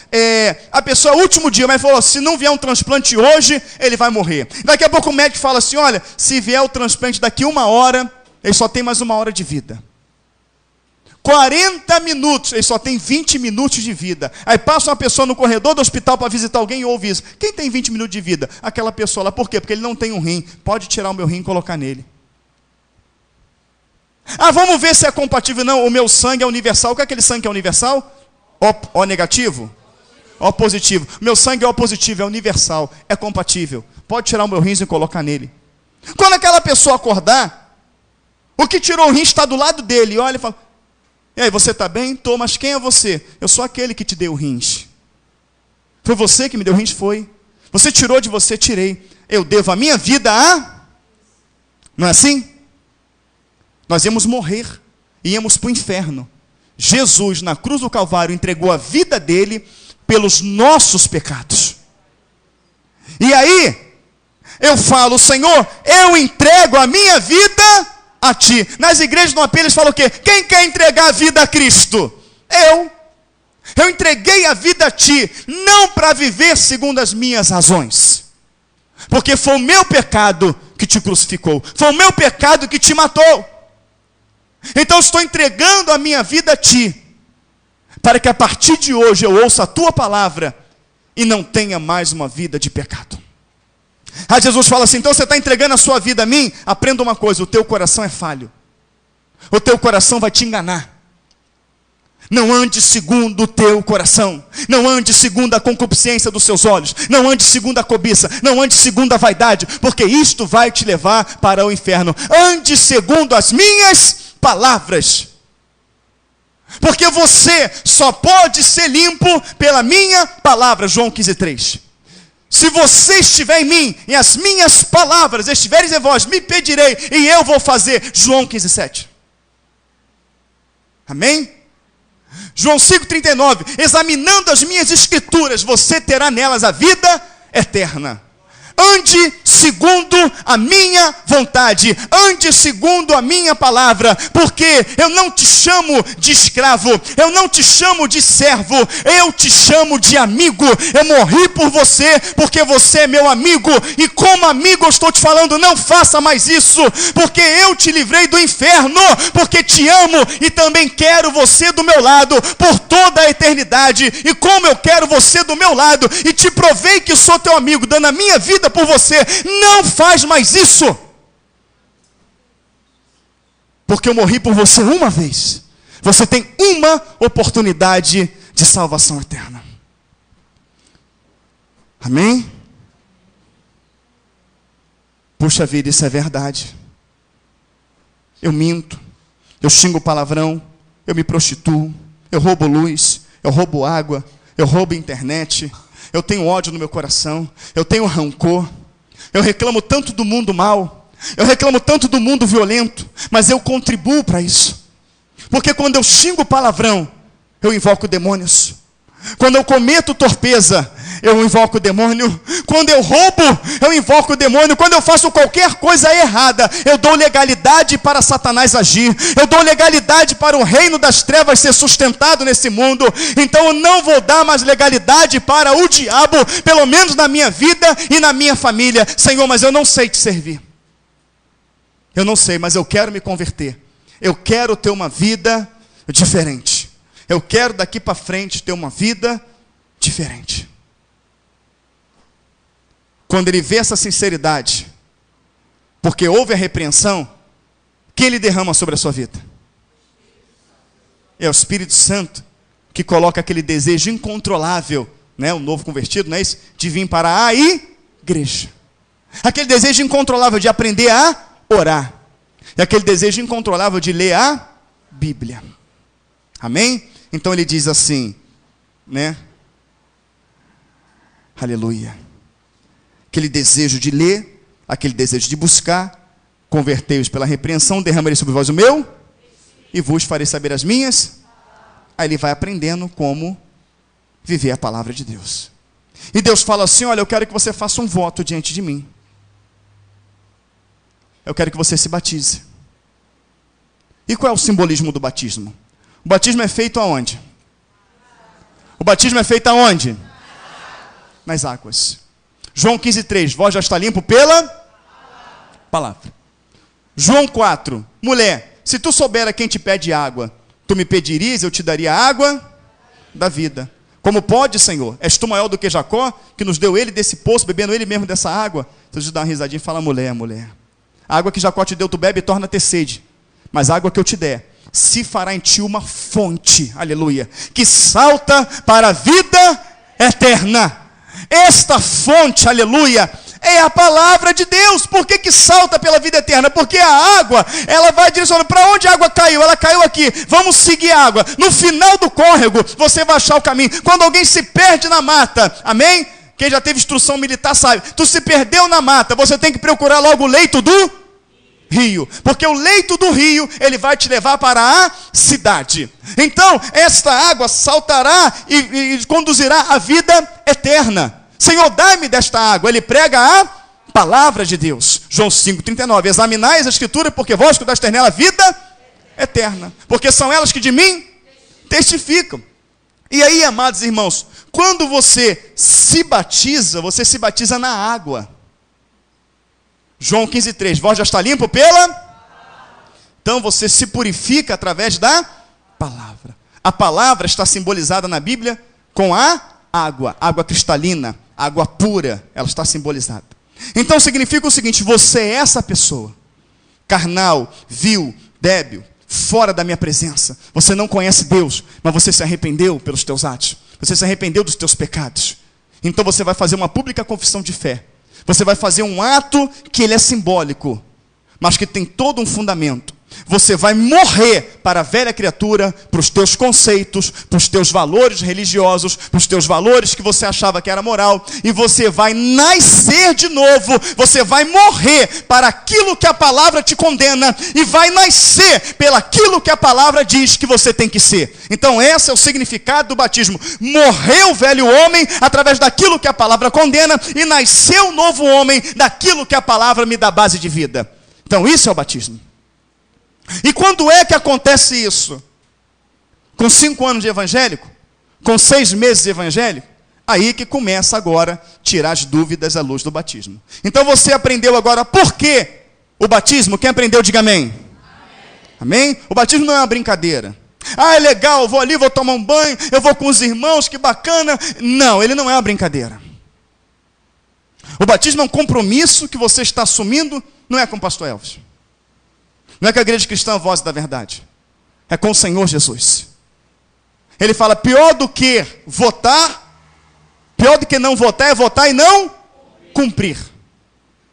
Speaker 1: A pessoa, último dia, mas falou, se não vier um transplante hoje, ele vai morrer. Daqui a pouco o médico fala assim, olha, se vier o transplante daqui 1 hora, ele só tem mais 1 hora de vida. 40 minutos, ele só tem 20 minutos de vida. Aí passa uma pessoa no corredor do hospital para visitar alguém e ouve isso. Quem tem 20 minutos de vida? Aquela pessoa lá. Por quê? Porque ele não tem um rim. Pode tirar o meu rim e colocar nele. Ah, vamos ver se é compatível. Não, o meu sangue é universal. O que é aquele sangue que é universal? O negativo? O positivo. Meu sangue é O positivo, é universal, é compatível. Pode tirar o meu rim e colocar nele. Quando aquela pessoa acordar, o que tirou o rim está do lado dele. Olha e fala, e aí, você está bem? Estou, mas quem é você? Eu sou aquele que te deu o rins. Foi você que me deu o rins? Foi. Você tirou de você? Tirei. Eu devo a minha vida a... Não é assim? nós íamos morrer, íamos para o inferno. Jesus, na cruz do Calvário, entregou a vida dele pelos nossos pecados. E aí, eu falo, Senhor, eu entrego a minha vida a Ti. Nas igrejas no apelo eles falam o quê? Quem quer entregar a vida a Cristo? Eu entreguei a vida a Ti, não para viver segundo as minhas razões, porque foi o meu pecado que Te crucificou, foi o meu pecado que Te matou. Então estou entregando a minha vida a Ti, para que a partir de hoje eu ouça a Tua palavra e não tenha mais uma vida de pecado. Aí Jesus fala assim, então você está entregando a sua vida a mim? Aprenda uma coisa, o teu coração é falho. O teu coração vai te enganar. Não ande segundo o teu coração. Não ande segundo a concupiscência dos seus olhos. Não ande segundo a cobiça. Não ande segundo a vaidade. Porque isto vai te levar para o inferno. Ande segundo as minhas palavras. Porque você só pode ser limpo pela minha palavra. João 15:3. Se você estiver em mim, e as minhas palavras estiverem em vós, me pedirei, e eu vou fazer. João 15:7. Amém? João 5:39. Examinando as minhas escrituras, você terá nelas a vida eterna. Ande segundo a minha vontade, ande segundo a minha palavra, porque eu não te chamo de escravo, eu não te chamo de servo, eu te chamo de amigo. Eu morri por você, porque você é meu amigo, e como amigo eu estou te falando, não faça mais isso, porque eu te livrei do inferno, porque te amo, e também quero você do meu lado, por toda a eternidade. E como eu quero você do meu lado, e te provei que sou teu amigo, dando a minha vida por você, não faz mais isso, porque eu morri por você uma vez. Você tem uma oportunidade de salvação eterna. Amém? Puxa vida, isso é verdade. Eu minto, eu xingo palavrão, eu me prostituo, eu roubo luz, eu roubo água, eu roubo internet, eu tenho ódio no meu coração, eu tenho rancor, eu reclamo tanto do mundo mal, eu reclamo tanto do mundo violento, mas eu contribuo para isso. Porque quando eu xingo palavrão, eu invoco demônios. Quando eu cometo torpeza, eu invoco o demônio. Quando eu roubo, eu invoco o demônio. Quando eu faço qualquer coisa errada, eu dou legalidade para Satanás agir. Eu dou legalidade para o reino das trevas ser sustentado nesse mundo. Então eu não vou dar mais legalidade para o diabo, pelo menos na minha vida e na minha família. Senhor, mas eu não sei te servir. Eu não sei, mas eu quero me converter. Eu quero ter uma vida diferente. Eu quero daqui para frente ter uma vida diferente. Quando ele vê essa sinceridade, porque houve a repreensão, quem ele derrama sobre a sua vida? É o Espírito Santo, que coloca aquele desejo incontrolável, né, o novo convertido, não é isso? De vir para a igreja. Aquele desejo incontrolável de aprender a orar. E aquele desejo incontrolável de ler a Bíblia. Amém? Então ele diz assim, né? Aleluia. Aquele desejo de ler, aquele desejo de buscar, convertei-os pela repreensão, derramarei sobre vós o meu, e vos farei saber as minhas. Aí ele vai aprendendo como viver a palavra de Deus. E Deus fala assim, olha, eu quero que você faça um voto diante de mim. Eu quero que você se batize. E qual é o simbolismo do batismo? O batismo é feito aonde? O batismo é feito aonde? Nas águas. João 15:3, vós já está limpo pela palavra. João 4, mulher, se tu souber a quem te pede água, tu me pedirias, eu te daria a água da vida. Como pode, Senhor? És tu maior do que Jacó, que nos deu ele desse poço, bebendo ele mesmo dessa água? Jesus dá uma risadinha e fala, mulher, a água que Jacó te deu, tu bebe e torna a ter sede. Mas a água que eu te der, se fará em ti uma fonte, aleluia, que salta para a vida eterna. Esta fonte, aleluia, é a palavra de Deus. Por que que salta pela vida eterna? Porque a água, ela vai direcionando. Para onde a água caiu? Ela caiu aqui. Vamos seguir a água. No final do córrego, você vai achar o caminho. Quando alguém se perde na mata, amém? Quem já teve instrução militar sabe. Tu se perdeu na mata, você tem que procurar logo o leito do rio, porque o leito do rio, ele vai te levar para a cidade. Então, esta água saltará e conduzirá à vida eterna. Senhor, dá-me desta água. Ele prega a palavra de Deus. João 5,39. Examinai as escrituras, porque vós que dás nela a vida eterna. Porque são elas que de mim testificam. E aí, amados irmãos, quando você se batiza na água. João 15,3. Vós já está limpo pela... Então você se purifica através da palavra. A palavra está simbolizada na Bíblia com a água. Água cristalina, água pura. Ela está simbolizada. Então significa o seguinte: você é essa pessoa. Carnal, vil, débil, fora da minha presença. Você não conhece Deus, mas você se arrependeu pelos teus atos. Você se arrependeu dos teus pecados. Então você vai fazer uma pública confissão de fé. Você vai fazer um ato que ele é simbólico, mas que tem todo um fundamento. Você vai morrer para a velha criatura, para os teus conceitos, para os teus valores religiosos, para os teus valores que você achava que era moral, e você vai nascer de novo. Você vai morrer para aquilo que a palavra te condena e vai nascer pelaquilo que a palavra diz que você tem que ser. Então esse é o significado do batismo. Morreu o velho homem através daquilo que a palavra condena e nasceu o novo homem daquilo que a palavra me dá base de vida. Então isso é o batismo. E quando é que acontece isso? Com 5 anos de evangélico? Com 6 meses de evangélico? Aí que começa agora a tirar as dúvidas à luz do batismo. Então você aprendeu agora por que o batismo? Quem aprendeu, diga amém. Amém? O batismo não é uma brincadeira. Ah, é legal, eu vou ali, vou tomar um banho, eu vou com os irmãos, que bacana. Não, ele não é uma brincadeira. O batismo é um compromisso que você está assumindo, não é com o pastor Elvis. Não é com a igreja cristã Voz da Verdade. É com o Senhor Jesus. Ele fala, pior do que votar, pior do que não votar é votar e não cumprir.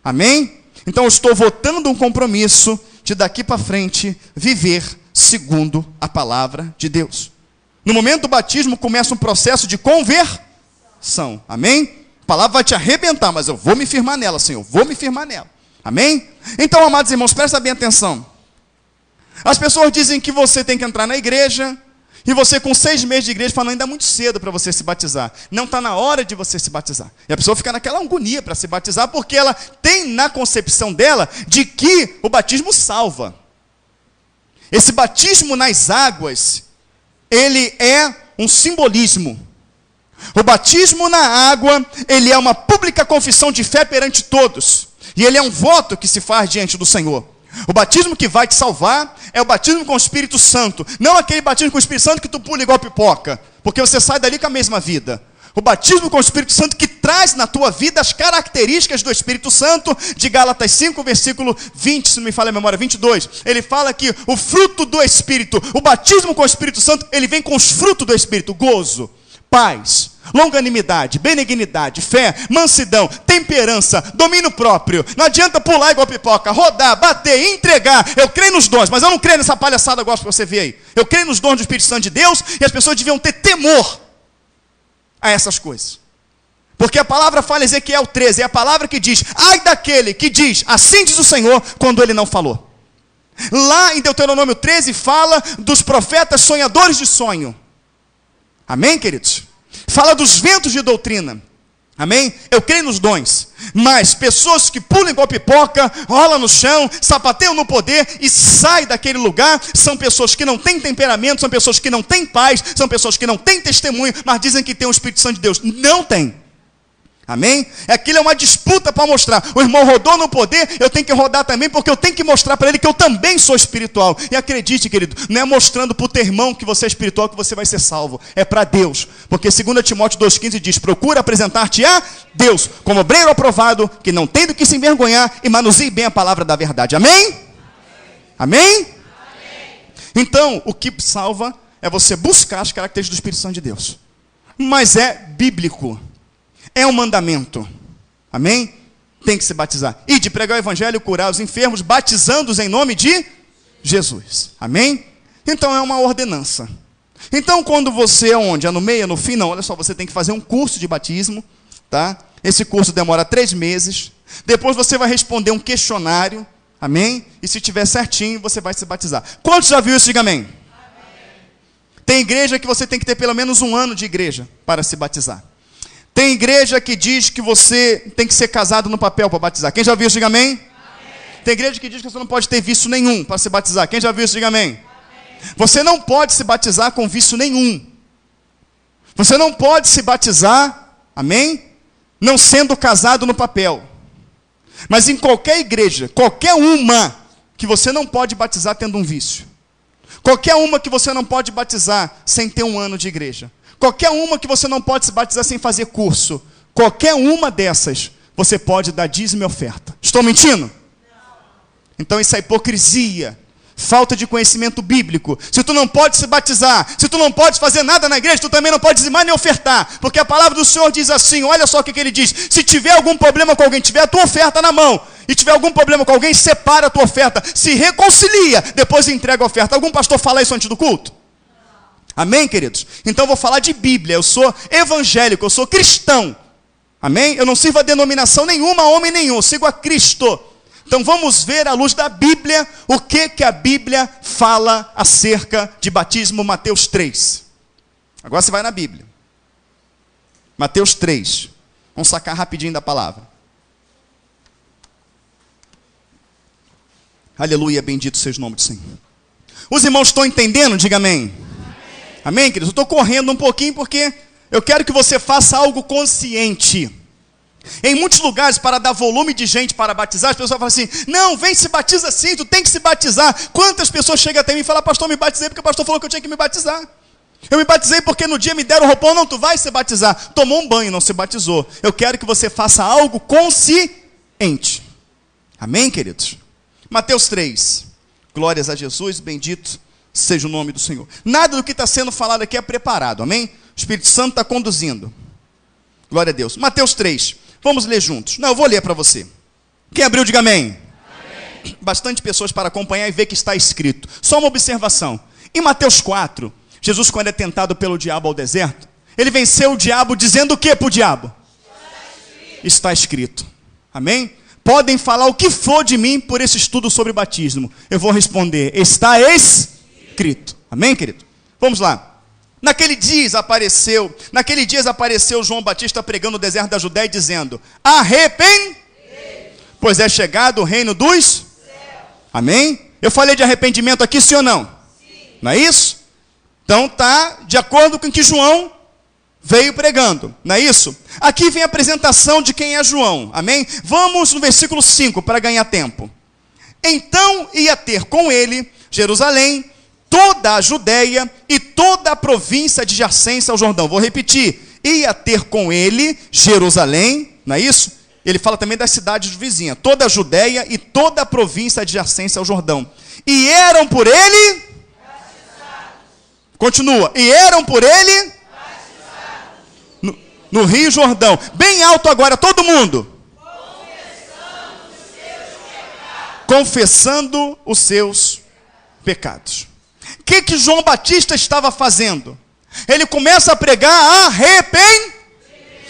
Speaker 1: Amém? Então eu estou votando um compromisso de daqui para frente viver segundo a palavra de Deus. No momento do batismo começa um processo de conversão. Amém? A palavra vai te arrebentar, mas eu vou me firmar nela, Senhor. Vou me firmar nela. Amém? Então, amados irmãos, presta bem atenção. As pessoas dizem que você tem que entrar na igreja, e você com 6 meses de igreja fala, ainda é muito cedo para você se batizar. Não está na hora de você se batizar. E a pessoa fica naquela agonia para se batizar, porque ela tem na concepção dela de que o batismo salva. Esse batismo nas águas, ele é um simbolismo. O batismo na água, ele é uma pública confissão de fé perante todos. E ele é um voto que se faz diante do Senhor. O batismo que vai te salvar é o batismo com o Espírito Santo. Não aquele batismo com o Espírito Santo que tu pula igual pipoca, porque você sai dali com a mesma vida. O batismo com o Espírito Santo que traz na tua vida as características do Espírito Santo, de Gálatas 5, versículo 20, se não me falha a memória, 22. Ele fala que o fruto do Espírito, o batismo com o Espírito Santo, ele vem com os frutos do Espírito: gozo, paz, longanimidade, benignidade, fé, mansidão, temperança, domínio próprio. Não adianta pular igual pipoca, rodar, bater, entregar. Eu creio nos dons, mas eu não creio nessa palhaçada agora que você vê aí. Eu creio nos dons do Espírito Santo de Deus, e as pessoas deviam ter temor a essas coisas. Porque a palavra fala em Ezequiel 13, é a palavra que diz, ai daquele que diz, assim diz o Senhor, quando ele não falou. Lá em Deuteronômio 13 fala dos profetas sonhadores de sonho. Amém, queridos? Fala dos ventos de doutrina. Amém? Eu creio nos dons. Mas pessoas que pulam igual pipoca, rolam no chão, sapateiam no poder e saem daquele lugar, são pessoas que não têm temperamento, são pessoas que não têm paz, são pessoas que não têm testemunho, mas dizem que tem o Espírito Santo de Deus. Não tem. Amém? Aquilo é uma disputa para mostrar. O irmão rodou no poder, eu tenho que rodar também, porque eu tenho que mostrar para ele que eu também sou espiritual. E acredite, querido, não é mostrando para o teu irmão que você é espiritual que você vai ser salvo. É para Deus. Porque 2 Timóteo 2,15 diz, procura apresentar-te a Deus como obreiro aprovado, que não tem do que se envergonhar e manuseie bem a palavra da verdade. Amém? Amém? Amém? Então, o que salva é você buscar as características do Espírito Santo de Deus. Mas é bíblico. É um mandamento. Amém? Tem que se batizar. E de pregar o evangelho, curar os enfermos, batizando-os em nome de Jesus. Amém? Então é uma ordenança. Então quando você é onde? É no meio, é no fim? Não, olha só, você tem que fazer um curso de batismo, tá? Esse curso demora 3 meses. Depois você vai responder um questionário. Amém? E se tiver certinho, você vai se batizar. Quantos já viu isso? Diga amém. Tem igreja que você tem que ter pelo menos 1 ano de igreja para se batizar. Tem igreja que diz que você tem que ser casado no papel para batizar. Quem já viu isso? Diga amém. Amém. Tem igreja que diz que você não pode ter vício nenhum para se batizar. Quem já viu isso? Diga amém. Amém. Você não pode se batizar com vício nenhum. Você não pode se batizar, amém? Não sendo casado no papel. Mas em qualquer igreja, qualquer uma, que você não pode batizar tendo um vício. Qualquer uma que você não pode batizar sem ter 1 ano de igreja. Qualquer uma que você não pode se batizar sem fazer curso. Qualquer uma dessas, você pode dar dízimo e oferta. Estou mentindo? Não. Então isso é hipocrisia. Falta de conhecimento bíblico. Se tu não pode se batizar, se tu não pode fazer nada na igreja, tu também não pode dizimar nem ofertar. Porque a palavra do Senhor diz assim, olha só o que ele diz. Se tiver algum problema com alguém, tiver a tua oferta na mão, e tiver algum problema com alguém, separa a tua oferta, se reconcilia, depois entrega a oferta. Algum pastor fala isso antes do culto? Amém, queridos? Então eu vou falar de Bíblia. Eu sou evangélico, eu sou cristão. Amém? Eu não sirvo a denominação nenhuma, a homem nenhum, eu sigo a Cristo. Então vamos ver à luz da Bíblia o que a Bíblia fala acerca de batismo. Mateus 3. Agora você vai na Bíblia. Mateus 3. Vamos sacar rapidinho da palavra. Aleluia, bendito seja o nome do Senhor. Os irmãos estão entendendo? Diga amém. Amém, queridos? Eu estou correndo um pouquinho porque eu quero que você faça algo consciente. Em muitos lugares, para dar volume de gente para batizar, as pessoas falam assim, não, vem se batiza sim, tu tem que se batizar. Quantas pessoas chegam até mim e falam, pastor, me batizei porque o pastor falou que eu tinha que me batizar. Eu me batizei porque no dia me deram o roupão, não, tu vai se batizar. Tomou um banho, não se batizou. Eu quero que você faça algo consciente. Amém, queridos? Mateus 3. Glórias a Jesus, bendito seja o nome do Senhor. Nada do que está sendo falado aqui é preparado, amém? O Espírito Santo está conduzindo. Glória a Deus. Mateus 3. Vamos ler juntos. Não, eu vou ler para você. Quem abriu, diga amém. Amém. Bastante pessoas para acompanhar e ver que está escrito. Só uma observação. Em Mateus 4, Jesus, quando é tentado pelo diabo ao deserto, ele venceu o diabo dizendo o que para o diabo? Está escrito. Amém? Podem falar o que for de mim por esse estudo sobre batismo. Eu vou responder, está escrito. Amém, querido? Vamos lá. Naquele dia apareceu João Batista pregando no deserto da Judéia, dizendo, pois é chegado o reino dos céus. Amém? Eu falei de arrependimento aqui, sim ou não? Sim. Não é isso? Então está de acordo com o que João veio pregando, não é isso? Aqui vem a apresentação de quem é João, amém? Vamos no versículo 5 para ganhar tempo. Então ia ter com ele Jerusalém, toda a Judéia e toda a província adjacente ao Jordão. Vou repetir, ia ter com ele Jerusalém, não é isso? Ele fala também das cidades vizinhas, toda a Judéia e toda a província adjacente ao Jordão. E eram por ele, batizados. Continua, e eram por ele, no Rio Jordão, bem alto agora, todo mundo, confessando os seus pecados. O que João Batista estava fazendo? Ele começa a pregar arrependimento.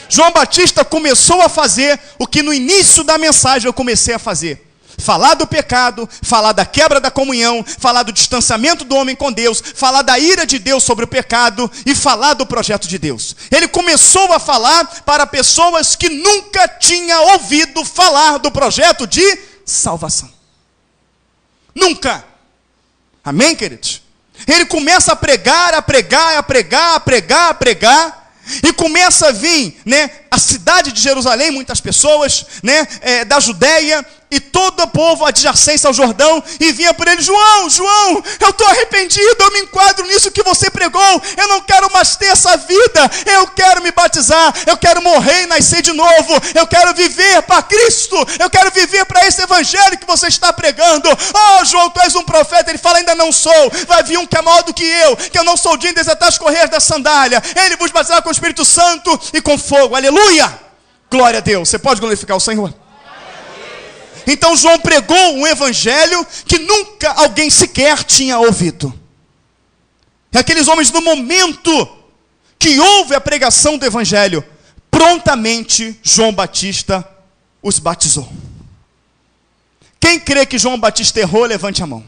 Speaker 1: João Batista começou a fazer o que no início da mensagem eu comecei a fazer. Falar do pecado, falar da quebra da comunhão, falar do distanciamento do homem com Deus, falar da ira de Deus sobre o pecado e falar do projeto de Deus. Ele começou a falar para pessoas que nunca tinham ouvido falar do projeto de salvação. Nunca. Amém, queridos? Ele começa a pregar, e começa a vir, né, a cidade de Jerusalém, muitas pessoas, né, da Judéia, e todo o povo adjacente ao Jordão, e vinha por ele, João, eu estou arrependido, eu me enquadro nisso que você pregou, eu não quero mais ter essa vida, eu quero me batizar, eu quero morrer e nascer de novo, eu quero viver para Cristo, eu quero viver para esse evangelho que você está pregando. Oh, João, tu és um profeta. Ele fala, ainda não sou, vai vir um que é maior do que eu não sou digno de desatar as correias da sandália, ele vos batizará com o Espírito Santo e com fogo. Aleluia, glória a Deus. Você pode glorificar o Senhor? Então João pregou um evangelho que nunca alguém sequer tinha ouvido. E aqueles homens, no momento que houve a pregação do evangelho, prontamente João Batista os batizou. Quem crê que João Batista errou, levante a mão.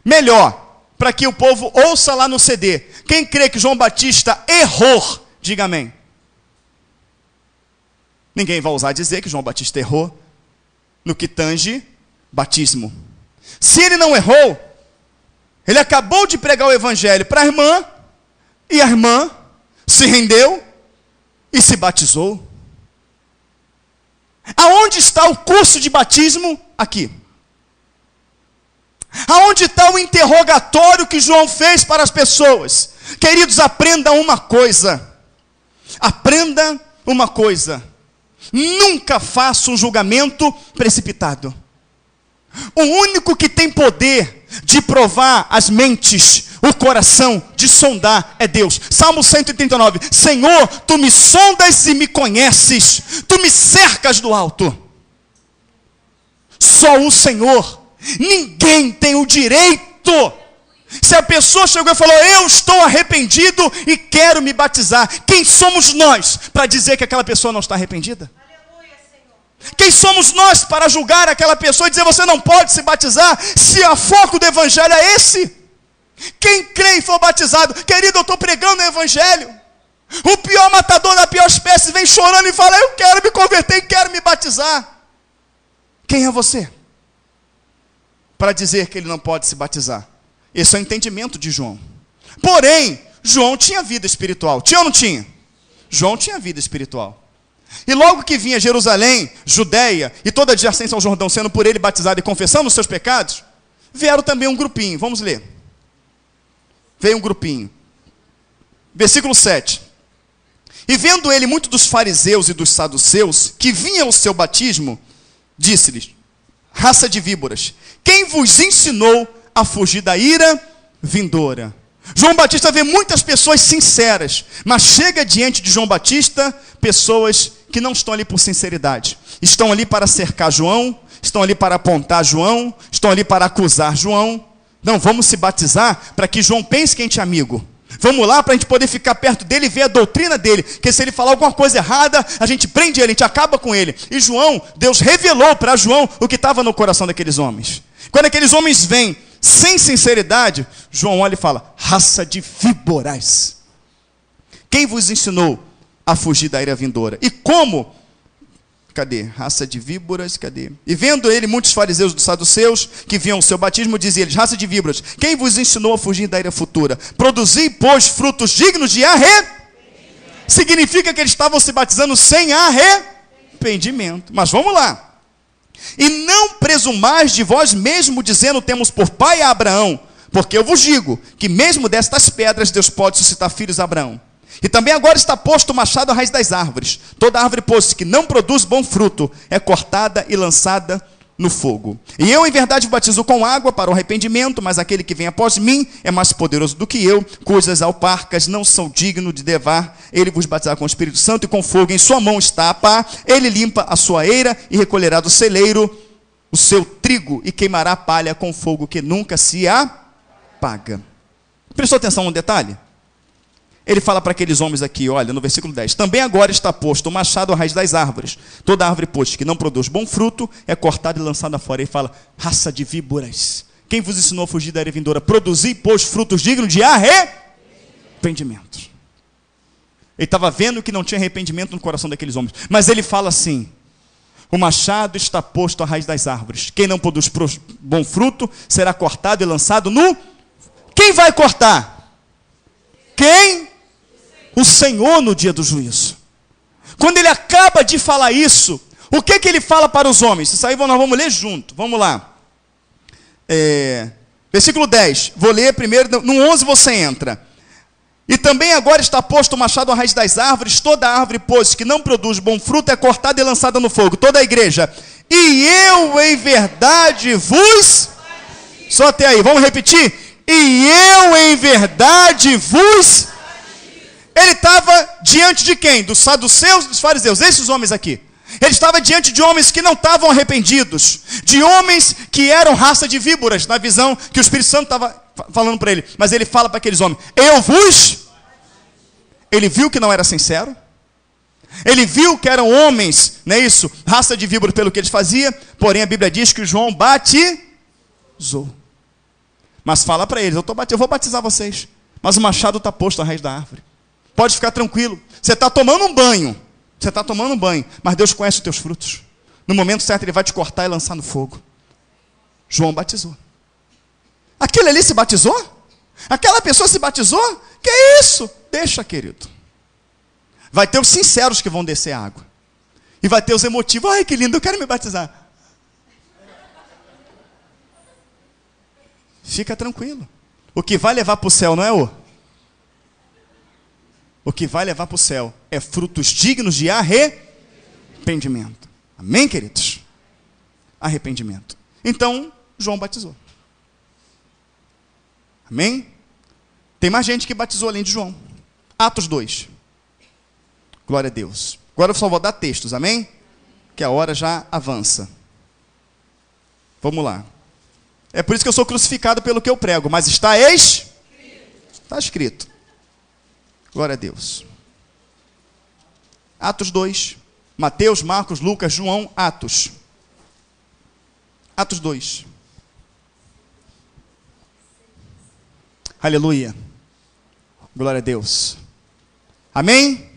Speaker 1: Melhor, para que o povo ouça lá no CD. Quem crê que João Batista errou, diga amém. Ninguém vai ousar dizer que João Batista errou no que tange batismo. Se ele não errou, ele acabou de pregar o evangelho para a irmã, e a irmã se rendeu e se batizou. Aonde está o curso de batismo? Aqui. Aonde está o interrogatório que João fez para as pessoas? Queridos, aprenda uma coisa. Aprenda uma coisa. Nunca faça um julgamento precipitado. O único que tem poder de provar as mentes, o coração, de sondar, é Deus. Salmo 139. Senhor, tu me sondas e me conheces. Tu me cercas do alto. Só o Senhor. Ninguém tem o direito. Se a pessoa chegou e falou, eu estou arrependido e quero me batizar, quem somos nós para dizer que aquela pessoa não está arrependida? Quem somos nós para julgar aquela pessoa e dizer, você não pode se batizar, se o foco do evangelho é esse? Quem crê e for batizado, querido, eu estou pregando o evangelho. O pior matador da pior espécie vem chorando e fala, eu quero me converter e quero me batizar. Quem é você para dizer que ele não pode se batizar? Esse é o entendimento de João. Porém, João tinha vida espiritual. Tinha ou não tinha? João tinha vida espiritual. E logo que vinha Jerusalém, Judeia e toda a adjacência ao Jordão, sendo por ele batizado e confessando os seus pecados, vieram também um grupinho. Vamos ler. Veio um grupinho. Versículo 7. E vendo ele muito dos fariseus e dos saduceus, que vinham ao seu batismo, disse-lhes, raça de víboras, quem vos ensinou a fugir da ira vindoura? João Batista vê muitas pessoas sinceras, mas chega diante de João Batista pessoas que não estão ali por sinceridade. Estão ali para cercar João, estão ali para apontar João, estão ali para acusar João. Não, vamos se batizar para que João pense que a gente é amigo. Vamos lá para a gente poder ficar perto dele e ver a doutrina dele, que se ele falar alguma coisa errada, a gente prende ele, a gente acaba com ele. E João, Deus revelou para João o que estava no coração daqueles homens. Quando aqueles homens vêm sem sinceridade, João olha e fala, raça de víboras, quem vos ensinou a fugir da ira vindoura? E como? Cadê? Raça de víboras, cadê? E vendo ele muitos fariseus dos saduceus, que vinham ao seu batismo, dizia-lhes, raça de víboras, quem vos ensinou a fugir da ira futura? Produzi, pois, frutos dignos de arrependimento. Significa que eles estavam se batizando sem arrependimento. Mas vamos lá. E não presumais de vós mesmo, dizendo, temos por pai a Abraão, porque eu vos digo, que mesmo destas pedras Deus pode suscitar filhos a Abraão. E também agora está posto o machado à raiz das árvores. Toda árvore, pois, que não produz bom fruto, é cortada e lançada no fogo. E eu, em verdade, batizo com água para o arrependimento, mas aquele que vem após mim é mais poderoso do que eu, cujas alparcas não são digno de levar. Ele vos batizará com o Espírito Santo e com fogo. Em sua mão está a pá, ele limpa a sua eira e recolherá do celeiro o seu trigo e queimará a palha com fogo que nunca se apaga. Prestou atenção num detalhe? Ele fala para aqueles homens aqui, olha, no versículo 10. Também agora está posto o machado à raiz das árvores. Toda árvore, pois, que não produz bom fruto, é cortada e lançada fora. Ele fala, raça de víboras. Quem vos ensinou a fugir da ira vindoura? Produzi, pois, frutos dignos de arrependimento. Ele estava vendo que não tinha arrependimento no coração daqueles homens. Mas ele fala assim, o machado está posto à raiz das árvores. Quem não produz bom fruto, será cortado e lançado no... Quem vai cortar? Quem? O Senhor no dia do juízo. Quando ele acaba de falar isso, o que ele fala para os homens? Isso aí nós vamos ler junto, vamos lá. Versículo 10, vou ler primeiro, no 11 você entra. E também agora está posto o machado à raiz das árvores, toda árvore, pois, que não produz bom fruto, é cortada e lançada no fogo. Toda a igreja. E eu, em verdade, vos... Só até aí, vamos repetir? E eu, em verdade, vos... Ele estava diante de quem? Dos saduceus e dos fariseus, esses homens aqui. Ele estava diante de homens que não estavam arrependidos, de homens que eram raça de víboras, na visão que o Espírito Santo estava falando para ele. Mas ele fala para aqueles homens, eu vos... Ele viu que não era sincero. Ele viu que eram homens, não é isso? Raça de víbora pelo que eles faziam, porém a Bíblia diz que João batizou. Mas fala para eles, eu vou batizar vocês, mas o machado está posto à raiz da árvore. Pode ficar tranquilo, você está tomando um banho, mas Deus conhece os teus frutos. No momento certo Ele vai te cortar e lançar no fogo. João batizou. Aquele ali se batizou? Aquela pessoa se batizou? Que isso? Deixa, querido. Vai ter os sinceros que vão descer a água. E vai ter os emotivos. Ai, que lindo, eu quero me batizar. Fica tranquilo. O que vai levar para o céu não é o que vai levar para o céu é frutos dignos de arrependimento. Amém, queridos? Arrependimento. Então, João batizou. Amém? Tem mais gente que batizou além de João. Atos 2. Glória a Deus. Agora eu só vou dar textos, amém? Que a hora já avança. Vamos lá. É por isso que eu sou crucificado pelo que eu prego, mas está escrito. Glória a Deus. Atos 2. Mateus, Marcos, Lucas, João, Atos. Atos 2. Aleluia. Glória a Deus. Amém?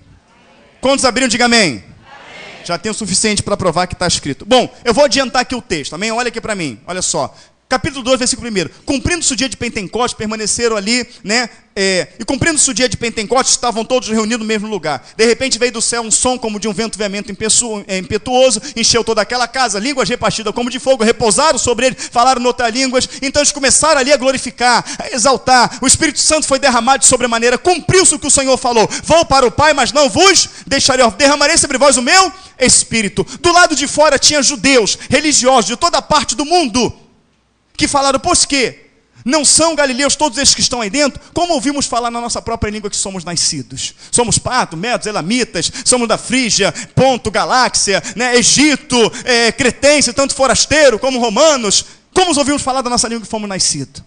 Speaker 1: Quantos abriram? Diga amém. Amém. Já tem o suficiente para provar que está escrito. Bom, eu vou adiantar aqui o texto. Amém? Olha aqui para mim. Olha só. Capítulo 2, versículo 1. Cumprindo-se o dia de Pentecostes, permaneceram ali, né? E cumprindo-se o dia de Pentecostes, estavam todos reunidos no mesmo lugar. De repente veio do céu um som como de um vento veemente impetuoso, encheu toda aquela casa, línguas repartidas como de fogo, repousaram sobre ele, falaram em outras línguas. Então eles começaram ali a glorificar, a exaltar. O Espírito Santo foi derramado de sobremaneira, cumpriu-se o que o Senhor falou. Vou para o Pai, mas não vos deixarei, derramarei sobre vós o meu Espírito. Do lado de fora tinha judeus, religiosos de toda parte do mundo, que falaram, pois que não são galileus todos esses que estão aí dentro? Como ouvimos falar na nossa própria língua que somos nascidos? Somos partos, medos, elamitas, somos da Frígia, Ponto, Galáxia, né, Egito, cretense, tanto forasteiro como romanos. Como ouvimos falar da nossa língua que fomos nascidos?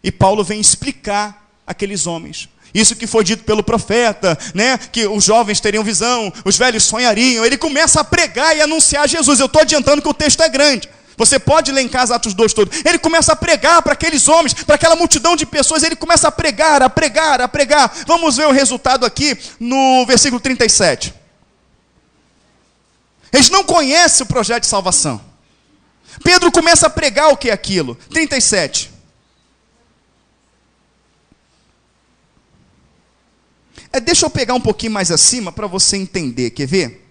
Speaker 1: E Paulo vem explicar aqueles homens. Isso que foi dito pelo profeta, né? Que os jovens teriam visão, os velhos sonhariam. Ele começa a pregar e anunciar Jesus. Eu estou adiantando que o texto é grande. Você pode ler em casa Atos 2 todo. Ele começa a pregar para aqueles homens, para aquela multidão de pessoas. Ele começa a pregar, a pregar, a pregar. Vamos ver o resultado aqui no versículo 37. Eles não conhecem o projeto de salvação. Pedro começa a pregar o que é aquilo. 37. Deixa eu pegar um pouquinho mais acima para você entender. Quer ver?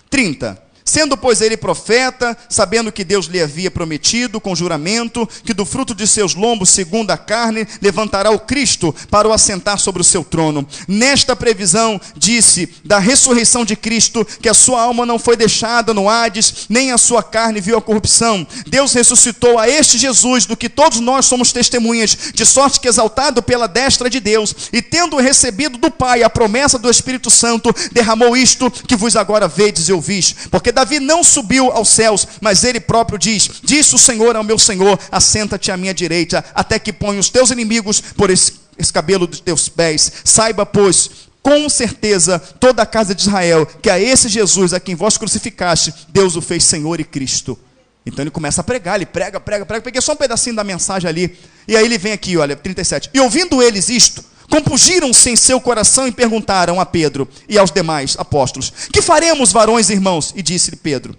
Speaker 1: 30. Sendo, pois, ele profeta, sabendo que Deus lhe havia prometido, com juramento, que do fruto de seus lombos, segundo a carne, levantará o Cristo para o assentar sobre o seu trono. Nesta previsão, disse, da ressurreição de Cristo, que a sua alma não foi deixada no Hades, nem a sua carne viu a corrupção. Deus ressuscitou a este Jesus, do que todos nós somos testemunhas, de sorte que, exaltado pela destra de Deus, e tendo recebido do Pai a promessa do Espírito Santo, derramou isto que vos agora vedes e ouvis. Porque Davi não subiu aos céus, mas ele próprio diz, disse o Senhor ao meu Senhor, assenta-te à minha direita, até que ponha os teus inimigos por escabelo dos teus pés. Saiba, pois, com certeza, toda a casa de Israel, que a esse Jesus, a quem vós crucificaste, Deus o fez Senhor e Cristo. Então ele começa a pregar, ele prega, peguei só um pedacinho da mensagem ali, e aí ele vem aqui, olha, 37, e ouvindo eles isto, compungiram-se em seu coração e perguntaram a Pedro e aos demais apóstolos, que faremos, varões e irmãos? E disse-lhe Pedro,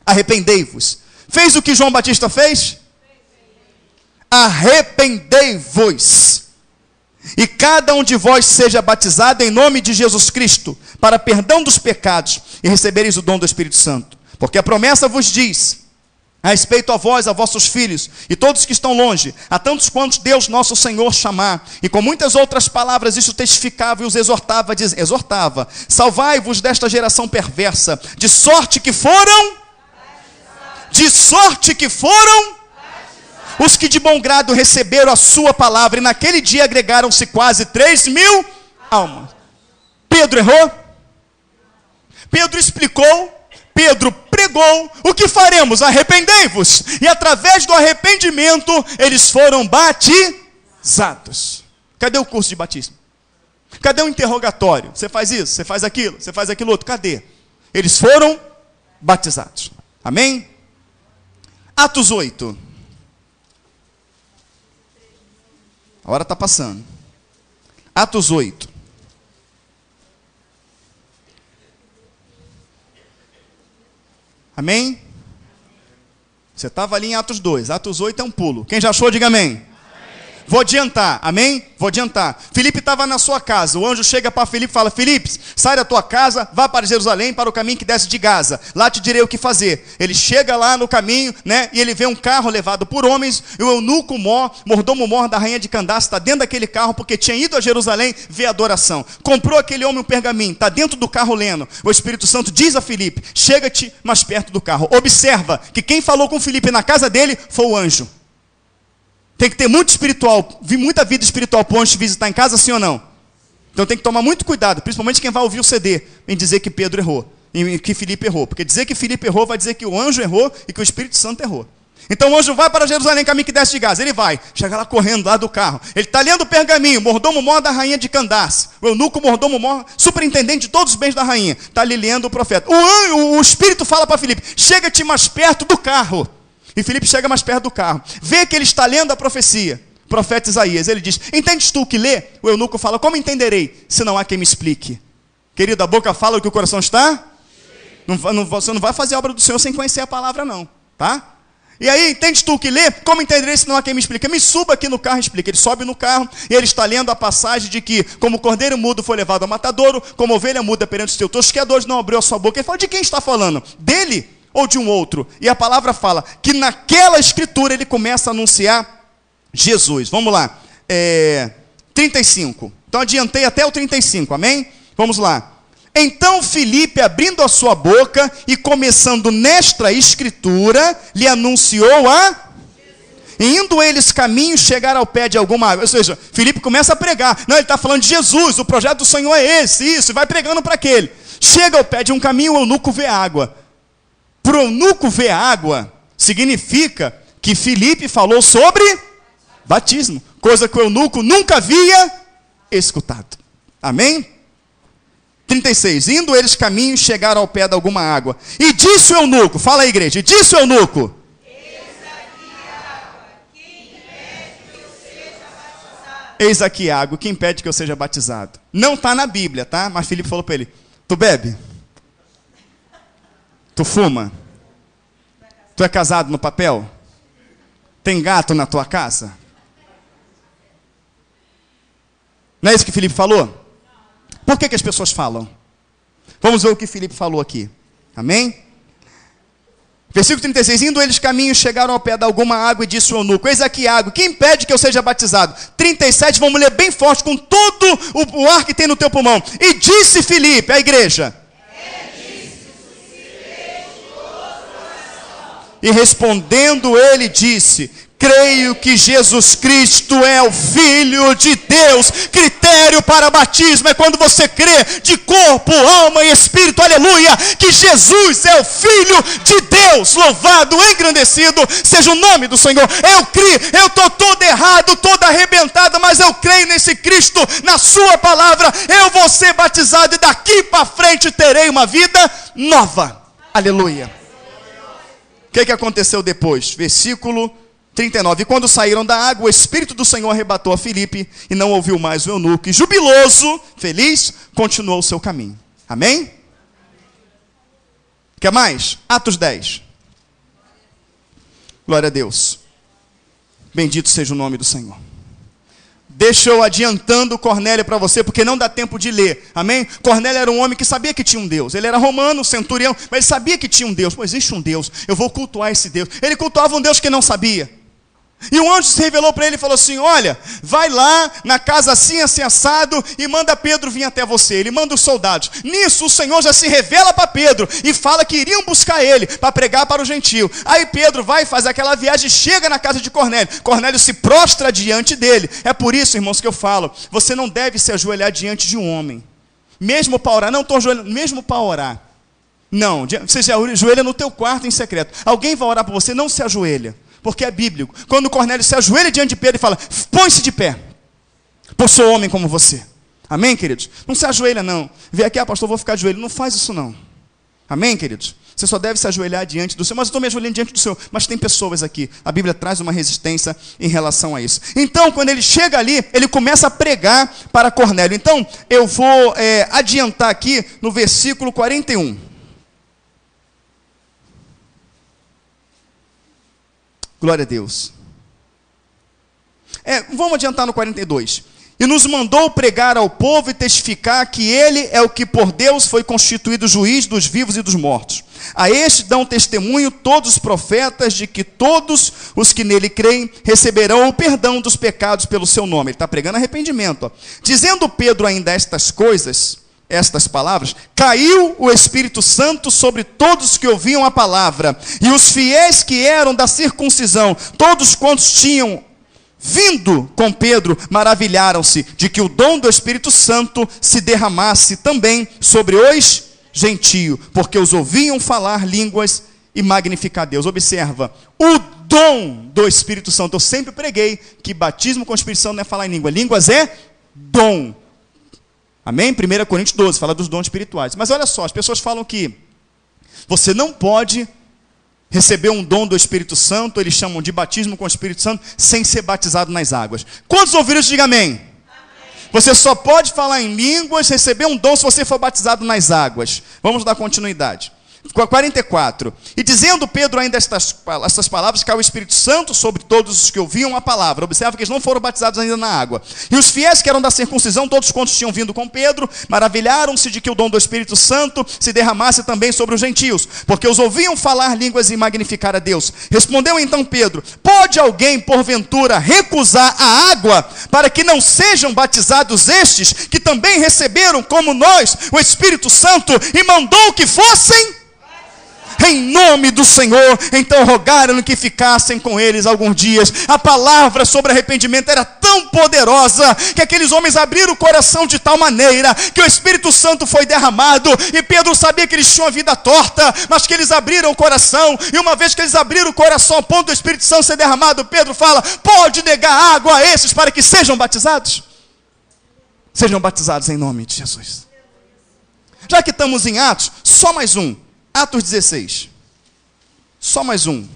Speaker 1: arrependei-vos. Fez o que João Batista fez? Arrependei-vos. E cada um de vós seja batizado em nome de Jesus Cristo, para perdão dos pecados, e recebereis o dom do Espírito Santo. Porque a promessa vos diz, a respeito a vós, a vossos filhos, e todos que estão longe, a tantos quantos Deus nosso Senhor chamar. E com muitas outras palavras isso testificava e os exortava, salvai-vos desta geração perversa, de sorte que foram os que de bom grado receberam a sua palavra, e naquele dia agregaram-se quase 3.000 almas. Pedro errou? Pedro explicou, Pedro pregou, o que faremos? Arrependei-vos. E através do arrependimento, eles foram batizados. Cadê o curso de batismo? Cadê o interrogatório? Você faz isso, você faz aquilo outro. Cadê? Eles foram batizados. Amém? Atos 8. A hora está passando. Atos 8. Amém? Você estava ali em Atos 2. Atos 8 é um pulo. Quem já achou, diga amém. Vou adiantar, amém? Vou adiantar. Filipe estava na sua casa, o anjo chega para Filipe e fala: Filipe, sai da tua casa, vá para Jerusalém, para o caminho que desce de Gaza, lá te direi o que fazer. Ele chega lá no caminho, né, e ele vê um carro levado por homens, e o eunuco mordomo mor da rainha de Candace está dentro daquele carro, porque tinha ido a Jerusalém ver a adoração. Comprou aquele homem um pergaminho, está dentro do carro lendo. O Espírito Santo diz a Filipe: chega-te mais perto do carro. Observa que quem falou com Filipe na casa dele foi o anjo. Tem que ter muita vida espiritual para o anjo te visitar em casa, sim ou não? Então tem que tomar muito cuidado, principalmente quem vai ouvir o CD, em dizer que Pedro errou, e que Filipe errou. Porque dizer que Filipe errou vai dizer que o anjo errou e que o Espírito Santo errou. Então o anjo vai para Jerusalém, caminho que desce de Gaza. Ele vai, chega lá correndo lá do carro. Ele está lendo o pergaminho, mordomo mor da rainha de Candace. O eunuco mordomo mor, superintendente de todos os bens da rainha. Está ali lendo o profeta. O Espírito fala para Filipe: chega-te mais perto do carro. E Filipe chega mais perto do carro. Vê que ele está lendo a profecia. Profeta Isaías. Ele diz: entendes tu o que lê? O eunuco fala: como entenderei, se não há quem me explique? Querido, a boca fala o que o coração está? Você não vai fazer a obra do Senhor sem conhecer a palavra, não. Tá? E aí, entendes tu o que lê? Como entenderei se não há quem me explique? Me suba aqui no carro e explica. Ele sobe no carro e ele está lendo a passagem de que, como o cordeiro mudo foi levado ao matadouro, como ovelha muda perante os teus tosqueadores não abriu a sua boca. Ele fala: de quem está falando? Dele ou de um outro? E a palavra fala que naquela escritura ele começa a anunciar Jesus. Vamos lá. 35. Então adiantei até o 35, amém? Vamos lá. Então Filipe, abrindo a sua boca e começando nesta escritura, lhe anunciou a... Indo eles caminho, chegar ao pé de alguma água. Ou seja, Filipe começa a pregar. Não, ele está falando de Jesus, o projeto do Senhor é esse, isso, e vai pregando para aquele. Chega ao pé de um caminho, o eunuco vê água. Para o eunuco ver água, significa que Filipe falou sobre batismo, coisa que o eunuco nunca havia escutado. Amém? 36. Indo eles caminho, chegaram ao pé de alguma água. E disse o eunuco, fala aí, igreja, disse o eunuco: eis aqui água, que impede que eu seja batizado. Não está na Bíblia, tá? Mas Filipe falou para ele: tu bebe? Tu fuma? Tu é casado no papel? Tem gato na tua casa? Não é isso que Filipe falou? Por que as pessoas falam? Vamos ver o que Filipe falou aqui. Amém? Versículo 36. Indo eles caminho, chegaram ao pé de alguma água e disse o eunuco: eis aqui água, que impede que eu seja batizado? 37, vamos ler bem forte, com todo o ar que tem no teu pulmão. E disse Filipe, a igreja: e respondendo ele disse: creio que Jesus Cristo é o Filho de Deus. Critério para batismo é quando você crê de corpo, alma e espírito, aleluia, que Jesus é o Filho de Deus. Louvado, engrandecido seja o nome do Senhor. Eu creio, eu estou todo errado, todo arrebentado, mas eu creio nesse Cristo, na sua palavra. Eu vou ser batizado e daqui para frente terei uma vida nova. Aleluia. O que aconteceu depois? Versículo 39. E quando saíram da água, o Espírito do Senhor arrebatou a Filipe e não ouviu mais o eunuco. E jubiloso, feliz, continuou o seu caminho. Amém? Quer mais? Atos 10. Glória a Deus. Bendito seja o nome do Senhor. Deixa eu adiantando Cornélio para você, porque não dá tempo de ler. Amém? Cornélio era um homem que sabia que tinha um Deus. Ele era romano, centurião, mas ele sabia que tinha um Deus. Pô, existe um Deus, eu vou cultuar esse Deus. Ele cultuava um Deus que não sabia. E um anjo se revelou para ele e falou assim: olha, vai lá na casa assim, assim, assado, e manda Pedro vir até você. Ele manda os soldados. Nisso o Senhor já se revela para Pedro e fala que iriam buscar ele para pregar para o gentio. Aí Pedro vai fazer aquela viagem e chega na casa de Cornélio. Cornélio se prostra diante dele. É por isso, irmãos, que eu falo: você não deve se ajoelhar diante de um homem. Mesmo para orar, não estou ajoelhando, mesmo para orar. Não, você se ajoelha no teu quarto em secreto. Alguém vai orar por você, não se ajoelha, porque é bíblico. Quando Cornélio se ajoelha diante de Pedro e fala, põe-se de pé, pois sou homem como você. Amém, queridos? Não se ajoelha, não. Vem aqui, pastor, vou ficar de joelho. Não faz isso, não. Amém, queridos? Você só deve se ajoelhar diante do Senhor. Mas eu estou me ajoelhando diante do Senhor. Mas tem pessoas aqui. A Bíblia traz uma resistência em relação a isso. Então, quando ele chega ali, ele começa a pregar para Cornélio. Então, eu vou adiantar aqui no versículo 41. Glória a Deus. Vamos adiantar no 42. E nos mandou pregar ao povo e testificar que ele é o que por Deus foi constituído juiz dos vivos e dos mortos. A este dão testemunho todos os profetas de que todos os que nele creem receberão o perdão dos pecados pelo seu nome. Ele está pregando arrependimento. Dizendo Pedro ainda estas coisas, estas palavras, caiu o Espírito Santo sobre todos que ouviam a palavra. E os fiéis que eram da circuncisão, todos quantos tinham vindo com Pedro, maravilharam-se de que o dom do Espírito Santo se derramasse também sobre os gentios, porque os ouviam falar línguas e magnificar Deus. Observa, o dom do Espírito Santo. Eu sempre preguei que batismo com o Espírito Santo não é falar em língua. Línguas é dom. Amém? 1 Coríntios 12, fala dos dons espirituais. Mas olha só, as pessoas falam que você não pode receber um dom do Espírito Santo, eles chamam de batismo com o Espírito Santo, sem ser batizado nas águas. Quantos ouviram isso? Diga amém. Amém. Você só pode falar em línguas, receber um dom se você for batizado nas águas. Vamos dar continuidade. 44. E dizendo Pedro ainda estas palavras, caiu o Espírito Santo sobre todos os que ouviam a palavra. Observa que eles não foram batizados ainda na água. E os fiéis que eram da circuncisão, todos quantos tinham vindo com Pedro, maravilharam-se de que o dom do Espírito Santo se derramasse também sobre os gentios, porque os ouviam falar línguas e magnificar a Deus. Respondeu então Pedro, pode alguém porventura recusar a água para que não sejam batizados estes, que também receberam como nós o Espírito Santo e mandou que fossem? Em nome do Senhor, então rogaram que ficassem com eles alguns dias. A palavra sobre arrependimento era tão poderosa, que aqueles homens abriram o coração de tal maneira, que o Espírito Santo foi derramado, e Pedro sabia que eles tinham a vida torta, mas que eles abriram o coração, e uma vez que eles abriram o coração, a ponto do Espírito Santo ser derramado, Pedro fala, pode negar água a esses para que sejam batizados? Sejam batizados em nome de Jesus. Já que estamos em Atos, só mais um. Atos 16. Só mais um.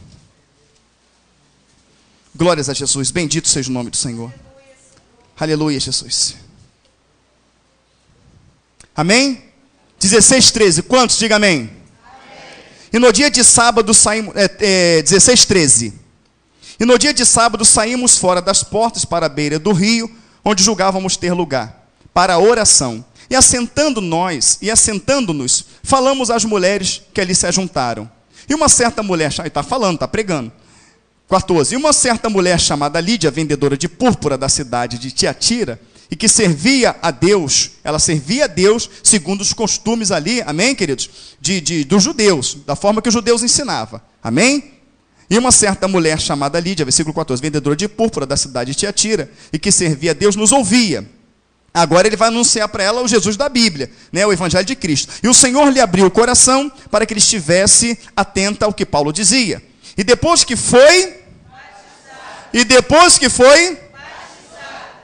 Speaker 1: Glórias a Jesus. Bendito seja o nome do Senhor. Aleluia, Jesus. Amém? 16, 13. Quantos? Diga amém. E no dia de sábado saímos... 16, 13. E no dia de sábado saímos fora das portas para a beira do rio, onde julgávamos ter lugar, para a oração. E assentando-nos, falamos às mulheres que ali se ajuntaram. E uma certa mulher, está falando, está pregando. 14. E uma certa mulher chamada Lídia, vendedora de púrpura da cidade de Tiatira, e que servia a Deus, ela servia a Deus segundo os costumes ali, amém, queridos? Dos judeus, da forma que os judeus ensinavam, amém? E uma certa mulher chamada Lídia, versículo 14, vendedora de púrpura da cidade de Tiatira, e que servia a Deus, nos ouvia. Agora ele vai anunciar para ela o Jesus da Bíblia, né, o Evangelho de Cristo. E o Senhor lhe abriu o coração para que ele estivesse atenta ao que Paulo dizia. E depois que foi,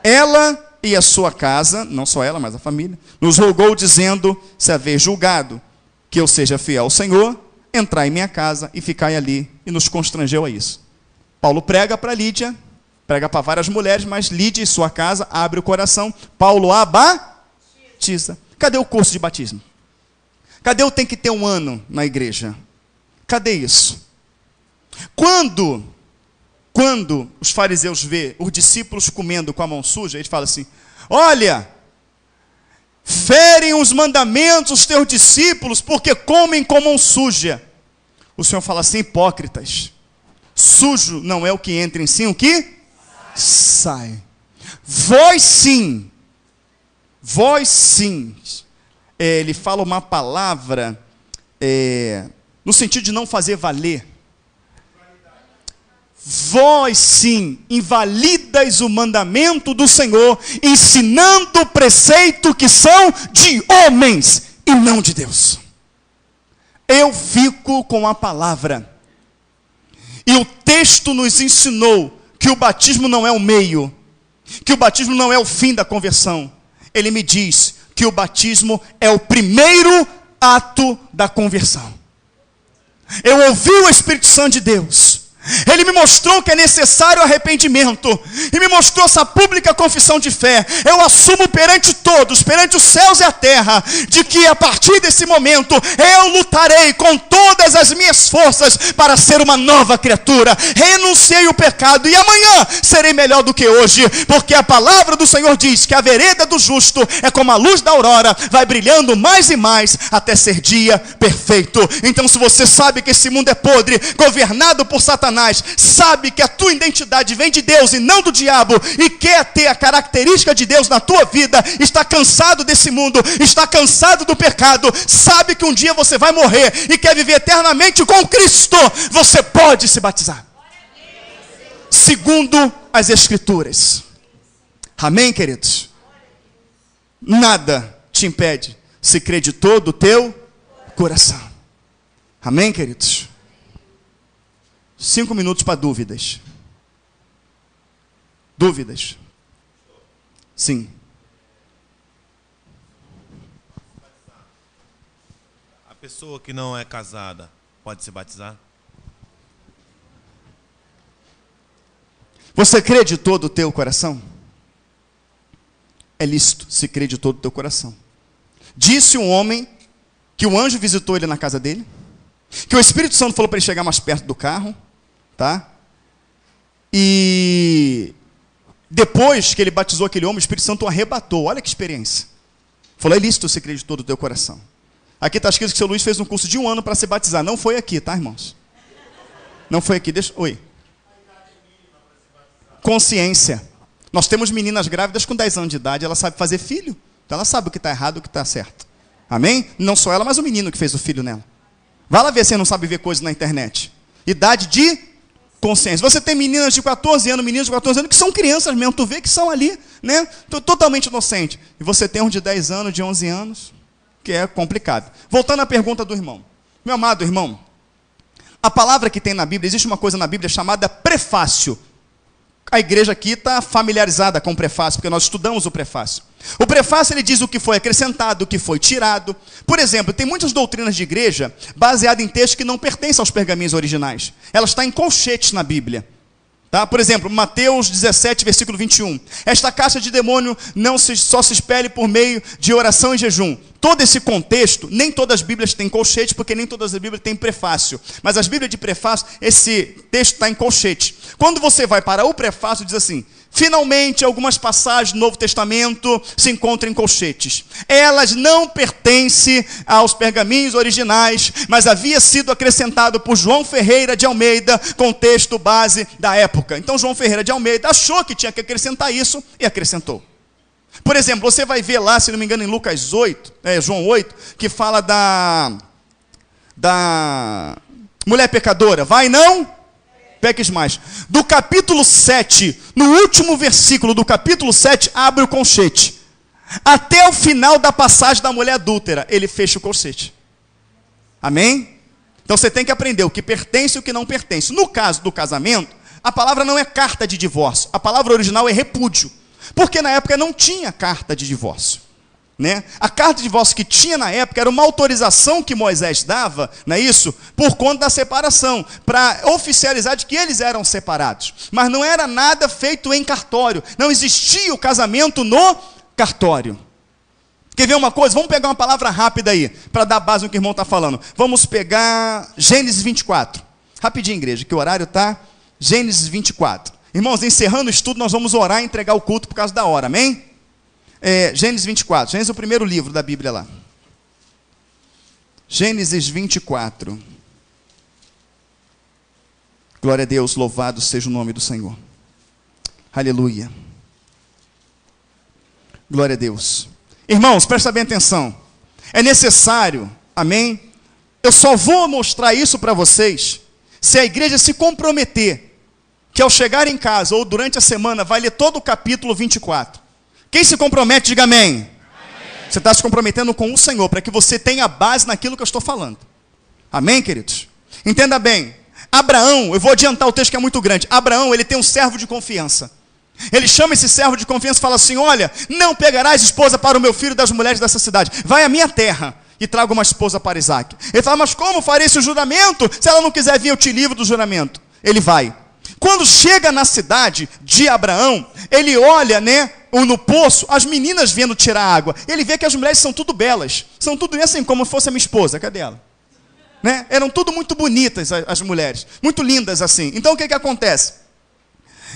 Speaker 1: ela e a sua casa, não só ela, mas a família, nos rogou dizendo, se haver julgado que eu seja fiel ao Senhor, entrai em minha casa e ficai ali. E nos constrangeu a isso. Paulo prega para Lídia, prega para várias mulheres, mas Lídia e sua casa abre o coração. Paulo a batiza. Cadê o curso de batismo? Cadê o tem que ter um ano na igreja? Cadê isso? Quando os fariseus vê os discípulos comendo com a mão suja, eles falam assim, olha, ferem os mandamentos os teus discípulos, porque comem com mão suja. O Senhor fala assim, hipócritas, sujo não é o que entra em si, o que sai. Vós sim. Ele fala uma palavra no sentido de não fazer valer. Vós sim invalidas o mandamento do Senhor, ensinando o preceito que são de homens e não de Deus. eu fico com a palavra. E o texto nos ensinou que o batismo não é o meio, que o batismo não é o fim da conversão. Ele me diz que o batismo é o primeiro ato da conversão. Eu ouvi o Espírito Santo de Deus. Ele me mostrou que é necessário arrependimento. E me mostrou essa pública confissão de fé. Eu assumo perante todos, perante os céus e a terra, de que a partir desse momento, eu lutarei com todas as minhas forças para ser uma nova criatura. Renunciei o pecado e amanhã serei melhor do que hoje. Porque a palavra do Senhor diz que a vereda do justo é como a luz da aurora, vai brilhando mais e mais até ser dia perfeito. Então, se você sabe que esse mundo é podre, governado por Satanás, sabe que a tua identidade vem de Deus e não do diabo, e quer ter a característica de Deus na tua vida, está cansado desse mundo, está cansado do pecado, sabe que um dia você vai morrer e quer viver eternamente com Cristo, você pode se batizar. Segundo as Escrituras. Amém, queridos? Nada te impede, se crê de todo o teu coração. Amém, queridos? 5 minutos para dúvidas. Dúvidas? Sim.
Speaker 2: A pessoa que não é casada pode se batizar?
Speaker 1: Você crê de todo o teu coração? É lícito se crê de todo o teu coração. Disse um homem que o anjo visitou ele na casa dele, que o Espírito Santo falou para ele chegar mais perto do carro, tá? E depois que ele batizou aquele homem, o Espírito Santo o arrebatou. Olha que experiência. Falou, é lícito se crer de todo o teu coração. Aqui está escrito que o seu Luiz fez um curso de 1 ano para se batizar. Não foi aqui, tá, irmãos? Não foi aqui. Oi. Consciência. Nós temos meninas grávidas com 10 anos de idade, ela sabe fazer filho. Então ela sabe o que está errado e o que está certo. Amém? Não só ela, mas o menino que fez o filho nela. Vai lá ver se você não sabe ver coisas na internet. Idade de consciência. Você tem meninas de 14 anos, meninos de 14 anos, que são crianças mesmo. Tu vê que são ali, né? Totalmente inocente. E você tem um de 10 anos, de 11 anos, que é complicado. Voltando à pergunta do irmão. Meu amado irmão, a palavra que tem na Bíblia, existe uma coisa na Bíblia chamada prefácio. A igreja aqui está familiarizada com o prefácio, porque nós estudamos o prefácio. O prefácio, ele diz o que foi acrescentado, o que foi tirado. Por exemplo, tem muitas doutrinas de igreja baseadas em textos que não pertencem aos pergaminhos originais. Ela está em colchetes na Bíblia. Tá? Por exemplo, Mateus 17, versículo 21. Esta caixa de demônio só se expele por meio de oração e jejum. Todo esse contexto, nem todas as Bíblias têm colchete, porque nem todas as Bíblias têm prefácio. Mas as Bíblias de prefácio, esse texto está em colchete. Quando você vai para o prefácio, diz assim: finalmente, algumas passagens do Novo Testamento se encontram em colchetes. Elas não pertencem aos pergaminhos originais, mas havia sido acrescentado por João Ferreira de Almeida, com o texto base da época. Então, João Ferreira de Almeida achou que tinha que acrescentar isso e acrescentou. Por exemplo, você vai ver lá, se não me engano, em Lucas 8, João 8, que fala da mulher pecadora. Vai, não peques mais. Do capítulo 7, no último versículo do capítulo 7, abre o colchete. Até o final da passagem da mulher adúltera, ele fecha o colchete. Amém? Então você tem que aprender o que pertence e o que não pertence. No caso do casamento, a palavra não é carta de divórcio. A palavra original é repúdio. Porque na época não tinha carta de divórcio. Né? A carta de divórcio que tinha na época era uma autorização que Moisés dava, não é isso? Por conta da separação, para oficializar de que eles eram separados. Mas não era nada feito em cartório. Não existia o casamento no cartório. Quer ver uma coisa? Vamos pegar uma palavra rápida aí, para dar base no que o irmão está falando. Vamos pegar Gênesis 24. Rapidinho, igreja, que o horário está. Gênesis 24. Irmãos, encerrando o estudo, nós vamos orar e entregar o culto por causa da hora, amém? Gênesis 24. Gênesis é o primeiro livro da Bíblia lá. Gênesis 24. Glória a Deus, louvado seja o nome do Senhor. Aleluia. Glória a Deus. Irmãos, presta bem atenção. É necessário, amém? Eu só vou mostrar isso para vocês se a igreja se comprometer que ao chegar em casa ou durante a semana vai ler todo o capítulo 24. Quem se compromete, diga amém. Amém. Você está se comprometendo com o Senhor para que você tenha base naquilo que eu estou falando. Amém, queridos? Entenda bem, Abraão, eu vou adiantar o texto que é muito grande. Abraão, ele tem um servo de confiança. Ele chama esse servo de confiança e fala assim: olha, não pegarás esposa para o meu filho das mulheres dessa cidade. Vai à minha terra e traga uma esposa para Isaque. Ele fala: mas como farei esse juramento? Se ela não quiser vir, eu te livro do juramento. Ele vai. Quando chega na cidade de Abraão, ele olha, no poço, as meninas vindo tirar água. Ele vê que as mulheres são tudo belas. São tudo assim, como fosse a minha esposa. Cadê ela? Eram tudo muito bonitas as mulheres. Muito lindas assim. Então o que acontece?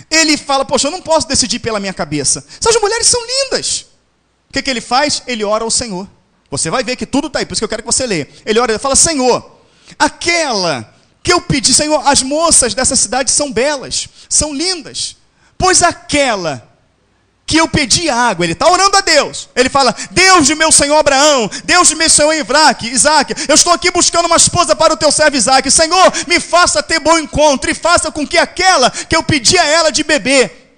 Speaker 1: Ele fala: poxa, eu não posso decidir pela minha cabeça. Essas mulheres são lindas. O que ele faz? Ele ora ao Senhor. Você vai ver que tudo está aí, por isso que eu quero que você leia. Ele ora e fala: Senhor, aquela que eu pedi, Senhor, as moças dessa cidade são belas, são lindas. Pois aquela que eu pedi água, ele está orando a Deus. Ele fala: Deus de meu senhor Abraão, Deus de meu senhor Isaque, eu estou aqui buscando uma esposa para o teu servo Isaque. Senhor, me faça ter bom encontro e faça com que aquela que eu pedi a ela de beber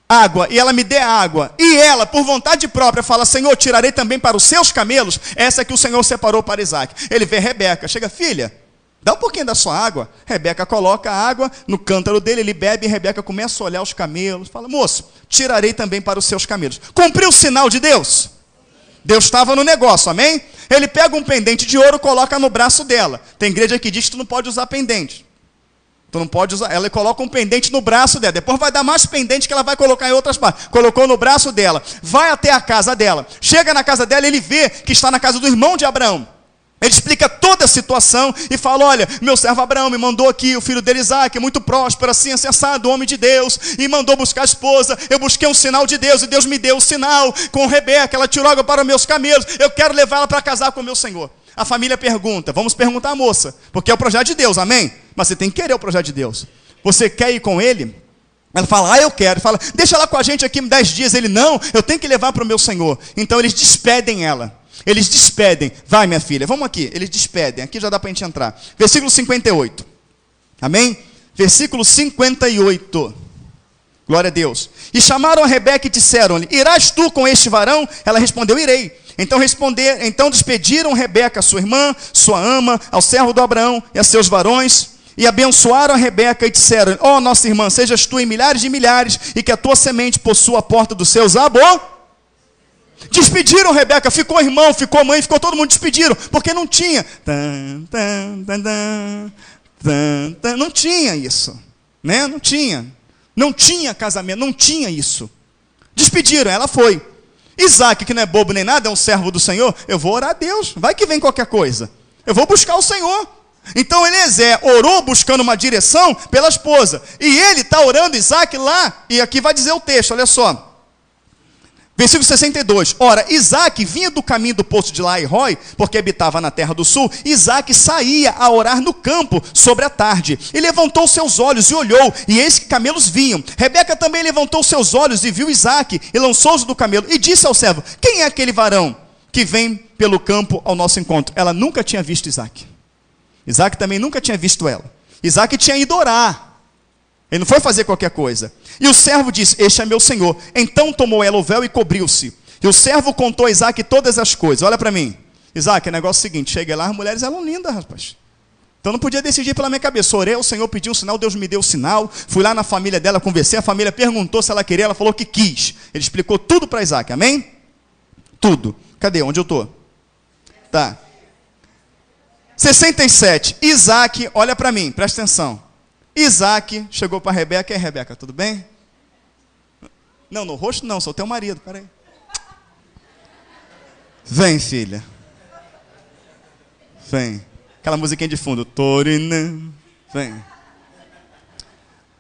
Speaker 1: água, e ela me dê água, e ela, por vontade própria, fala: Senhor, tirarei também para os seus camelos essa que o Senhor separou para Isaque. Ele vê Rebeca, chega: filha, dá um pouquinho da sua água. Rebeca coloca a água no cântaro dele, ele bebe, e Rebeca começa a olhar os camelos, fala: moço, tirarei também para os seus camelos. Cumpriu o sinal de Deus? Deus estava no negócio, amém? Ele pega um pendente de ouro, coloca no braço dela. Tem igreja que diz que tu não pode usar pendente. Tu não pode usar. Ela coloca um pendente no braço dela. Depois vai dar mais pendente que ela vai colocar em outras partes. Colocou no braço dela. Vai até a casa dela. Chega na casa dela, ele vê que está na casa do irmão de Abraão. Ele explica toda a situação e fala: olha, meu servo Abraão me mandou aqui, o filho dele Isaque, muito próspero, assim, acessado, homem de Deus, e mandou buscar a esposa. Eu busquei um sinal de Deus, e Deus me deu o sinal com Rebeca, ela tirou água para os meus camelos, eu quero levá-la para casar com o meu Senhor. A família pergunta: vamos perguntar à moça, porque é o projeto de Deus, amém? Mas você tem que querer o projeto de Deus. Você quer ir com ele? Ela fala: eu quero. Ele fala: deixa ela com a gente aqui 10 dias. Ele: não, eu tenho que levar para o meu Senhor. Então eles despedem ela. Eles despedem: vai, minha filha, vamos aqui. Eles despedem, aqui já dá para a gente entrar. Versículo 58, amém? Versículo 58, glória a Deus. E chamaram a Rebeca e disseram-lhe: irás tu com este varão? Ela respondeu: irei. Então despediram Rebeca, sua irmã, sua ama, ao servo do Abraão e a seus varões, e abençoaram a Rebeca e disseram: ó, nossa irmã, sejas tu em milhares de milhares, e que a tua semente possua a porta dos seus Despediram Rebeca, ficou irmão, ficou mãe, ficou todo mundo, despediram, porque não tinha. Não tinha isso, Não tinha casamento, não tinha isso. Despediram, ela foi. Isaque, que não é bobo nem nada, é um servo do Senhor. Eu vou orar a Deus, vai que vem qualquer coisa. Eu vou buscar o Senhor. Então Eliezer orou buscando uma direção pela esposa. E ele está orando Isaque lá. E aqui vai dizer o texto, olha só. Versículo 62. Ora, Isaque vinha do caminho do poço de Laí-Roi, porque habitava na terra do sul. Isaque saía a orar no campo sobre a tarde. E levantou seus olhos e olhou, e eis que camelos vinham. Rebeca também levantou seus olhos e viu Isaque, e lançou-se do camelo, e disse ao servo: quem é aquele varão que vem pelo campo ao nosso encontro? Ela nunca tinha visto Isaque. Isaque também nunca tinha visto ela. Isaque tinha ido orar. Ele não foi fazer qualquer coisa. E o servo disse: este é meu senhor. Então tomou ela o véu e cobriu-se. E o servo contou a Isaque todas as coisas. Olha para mim. Isaque, o negócio é o seguinte: cheguei lá, as mulheres eram lindas, rapaz. Então não podia decidir pela minha cabeça. Orei ao Senhor, pedi um sinal, Deus me deu o sinal. Fui lá na família dela, conversei. A família perguntou se ela queria, ela falou que quis. Ele explicou tudo para Isaque, amém? Tudo. Cadê? Onde eu estou? Tá. 67. Isaque, olha para mim, presta atenção. Isaque chegou para Rebeca: e aí, Rebeca, tudo bem? Não, no rosto não, sou teu marido, peraí. Vem, filha. Vem. Aquela musiquinha de fundo. Torina. Vem.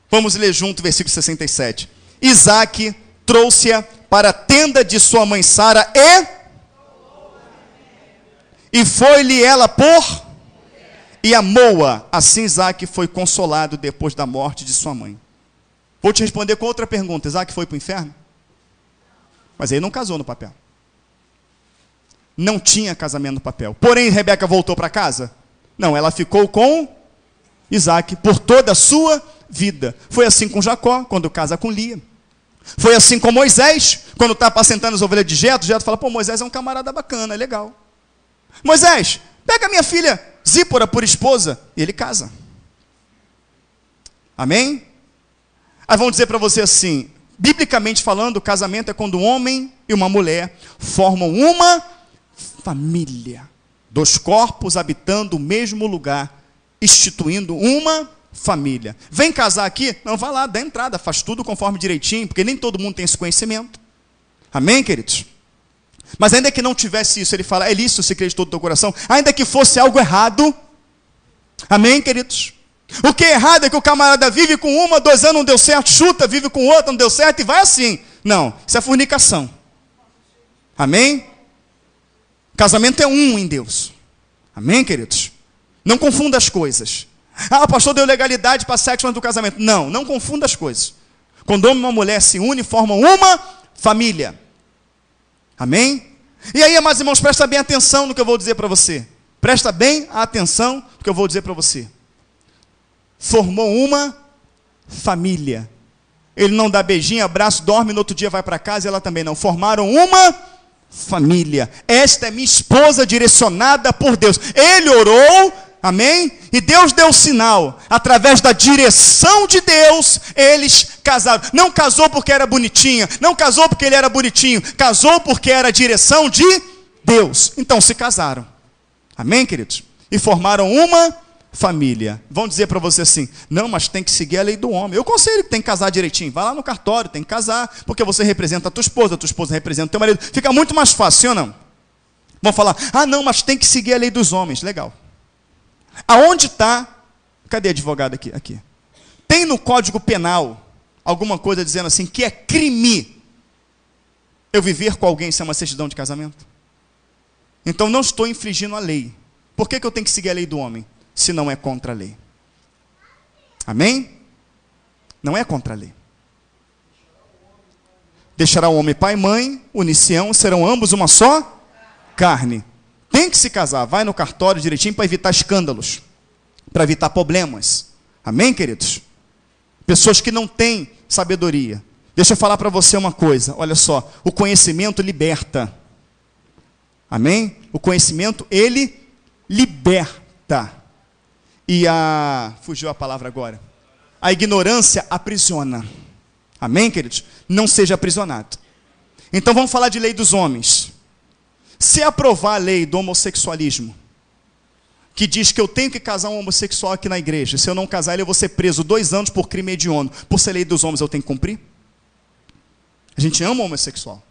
Speaker 1: Vamos ler junto o versículo 67. Isaque trouxe-a para a tenda de sua mãe Sara e foi-lhe ela por... E amou-a. Assim Isaque foi consolado depois da morte de sua mãe. Vou te responder com outra pergunta. Isaque foi para o inferno? Mas ele não casou no papel. Não tinha casamento no papel. Porém, Rebeca voltou para casa? Não, ela ficou com Isaque por toda a sua vida. Foi assim com Jacó, quando casa com Lia. Foi assim com Moisés, quando está apacentando as ovelhas de Jetro. Jetro fala: pô, Moisés é um camarada bacana, é legal. Moisés, Pega a minha filha Zípora por esposa, e ele casa. Amém? Aí vão dizer para você assim, biblicamente falando, o casamento é quando um homem e uma mulher formam uma família. 2 corpos habitando o mesmo lugar, instituindo uma família. Vem casar aqui? Não, vai lá, dá entrada, faz tudo conforme direitinho, porque nem todo mundo tem esse conhecimento. Amém, queridos? Mas ainda que não tivesse isso, ele fala, é lícito se crer de todo o teu coração, ainda que fosse algo errado. Amém, queridos? O que é errado é que o camarada vive com uma, 2 anos não deu certo, chuta, vive com outra, não deu certo e vai assim. Não, isso é fornicação. Amém? Casamento é um em Deus. Amém, queridos? Não confunda as coisas. Ah, o pastor deu legalidade para sexo antes do casamento. Não, não confunda as coisas. Quando homem e uma mulher se unem, formam uma família. Amém? E aí, amados irmãos, presta bem atenção no que eu vou dizer para você. Presta bem atenção no que eu vou dizer para você. Formou uma família. Ele não dá beijinho, abraço, dorme, no outro dia vai para casa e ela também não. Formaram uma família. Esta é minha esposa direcionada por Deus. Ele orou, amém? E Deus deu o sinal. Através da direção de Deus, eles casaram. Não casou porque era bonitinha, não casou porque ele era bonitinho, casou porque era a direção de Deus. Então se casaram. Amém, queridos? E formaram uma família. Vão dizer para você assim, não, mas tem que seguir a lei do homem. Eu aconselho que tem que casar direitinho. Vai lá no cartório, tem que casar, porque você representa a tua esposa representa o teu marido. Fica muito mais fácil, sim ou não? Vão falar, ah não, mas tem que seguir a lei dos homens. Legal. Aonde está, cadê advogado aqui? Aqui. Tem no Código Penal alguma coisa dizendo assim, que é crime eu viver com alguém sem uma certidão de casamento? Então não estou infringindo a lei. Por que eu tenho que seguir a lei do homem? Se não é contra a lei. Amém? Não é contra a lei. Deixará o homem pai e mãe, unir-se-ão, serão ambos uma só carne. Tem que se casar, vai no cartório direitinho para evitar escândalos, para evitar problemas. Amém, queridos? Pessoas que não têm sabedoria. Deixa eu falar para você uma coisa, olha só, o conhecimento liberta. Amém? O conhecimento, ele liberta. E fugiu a palavra agora. A ignorância aprisiona. Amém, queridos? Não seja aprisionado. Então vamos falar de lei dos homens. Se aprovar a lei do homossexualismo, que diz que eu tenho que casar um homossexual aqui na igreja, se eu não casar ele eu vou ser preso 2 anos por crime hediondo. Por ser lei dos homens eu tenho que cumprir? A gente ama o homossexual.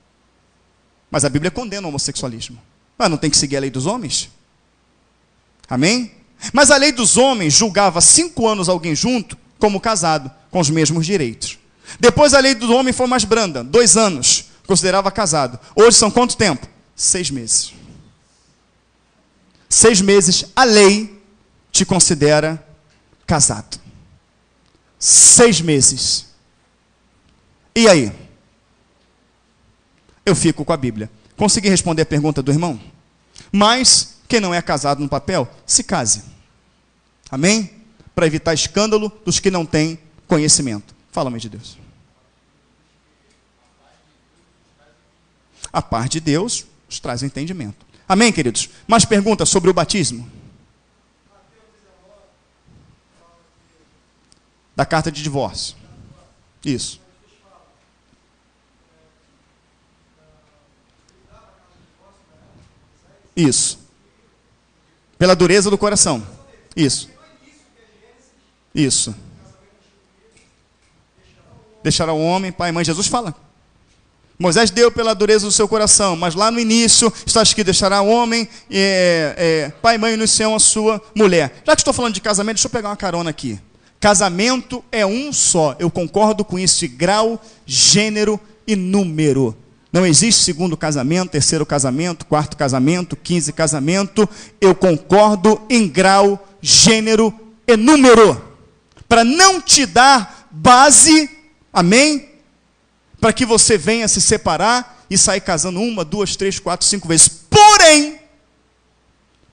Speaker 1: Mas a Bíblia condena o homossexualismo. Mas não tem que seguir a lei dos homens? Amém? Mas a lei dos homens julgava 5 anos alguém junto como casado, com os mesmos direitos. Depois a lei do homem foi mais branda, 2 anos, considerava casado. Hoje são quanto tempo? 6 meses. 6 meses, a lei te considera casado. 6 meses. E aí? Eu fico com a Bíblia. Consegui responder a pergunta do irmão? Mas quem não é casado no papel, se case. Amém? Para evitar escândalo dos que não têm conhecimento. Fala, mãe de Deus. A paz de Deus nos traz entendimento. Amém, queridos? Mais perguntas sobre o batismo? Da carta de divórcio. Isso. Isso. Pela dureza do coração. Isso. Isso. Deixará o homem, pai e mãe. Jesus fala. Moisés deu pela dureza do seu coração, mas lá no início está escrito, deixará o homem, pai e mãe unir-se-ão a sua mulher. Já que estou falando de casamento, deixa eu pegar uma carona aqui. Casamento é um só. Eu concordo com isso de grau, gênero e número. Não existe segundo casamento, terceiro casamento, quarto casamento, 15 casamento. Eu concordo em grau, gênero e número. Para não te dar base, amém? Para que você venha se separar e sair casando 1, 2, 3, 4, 5 vezes.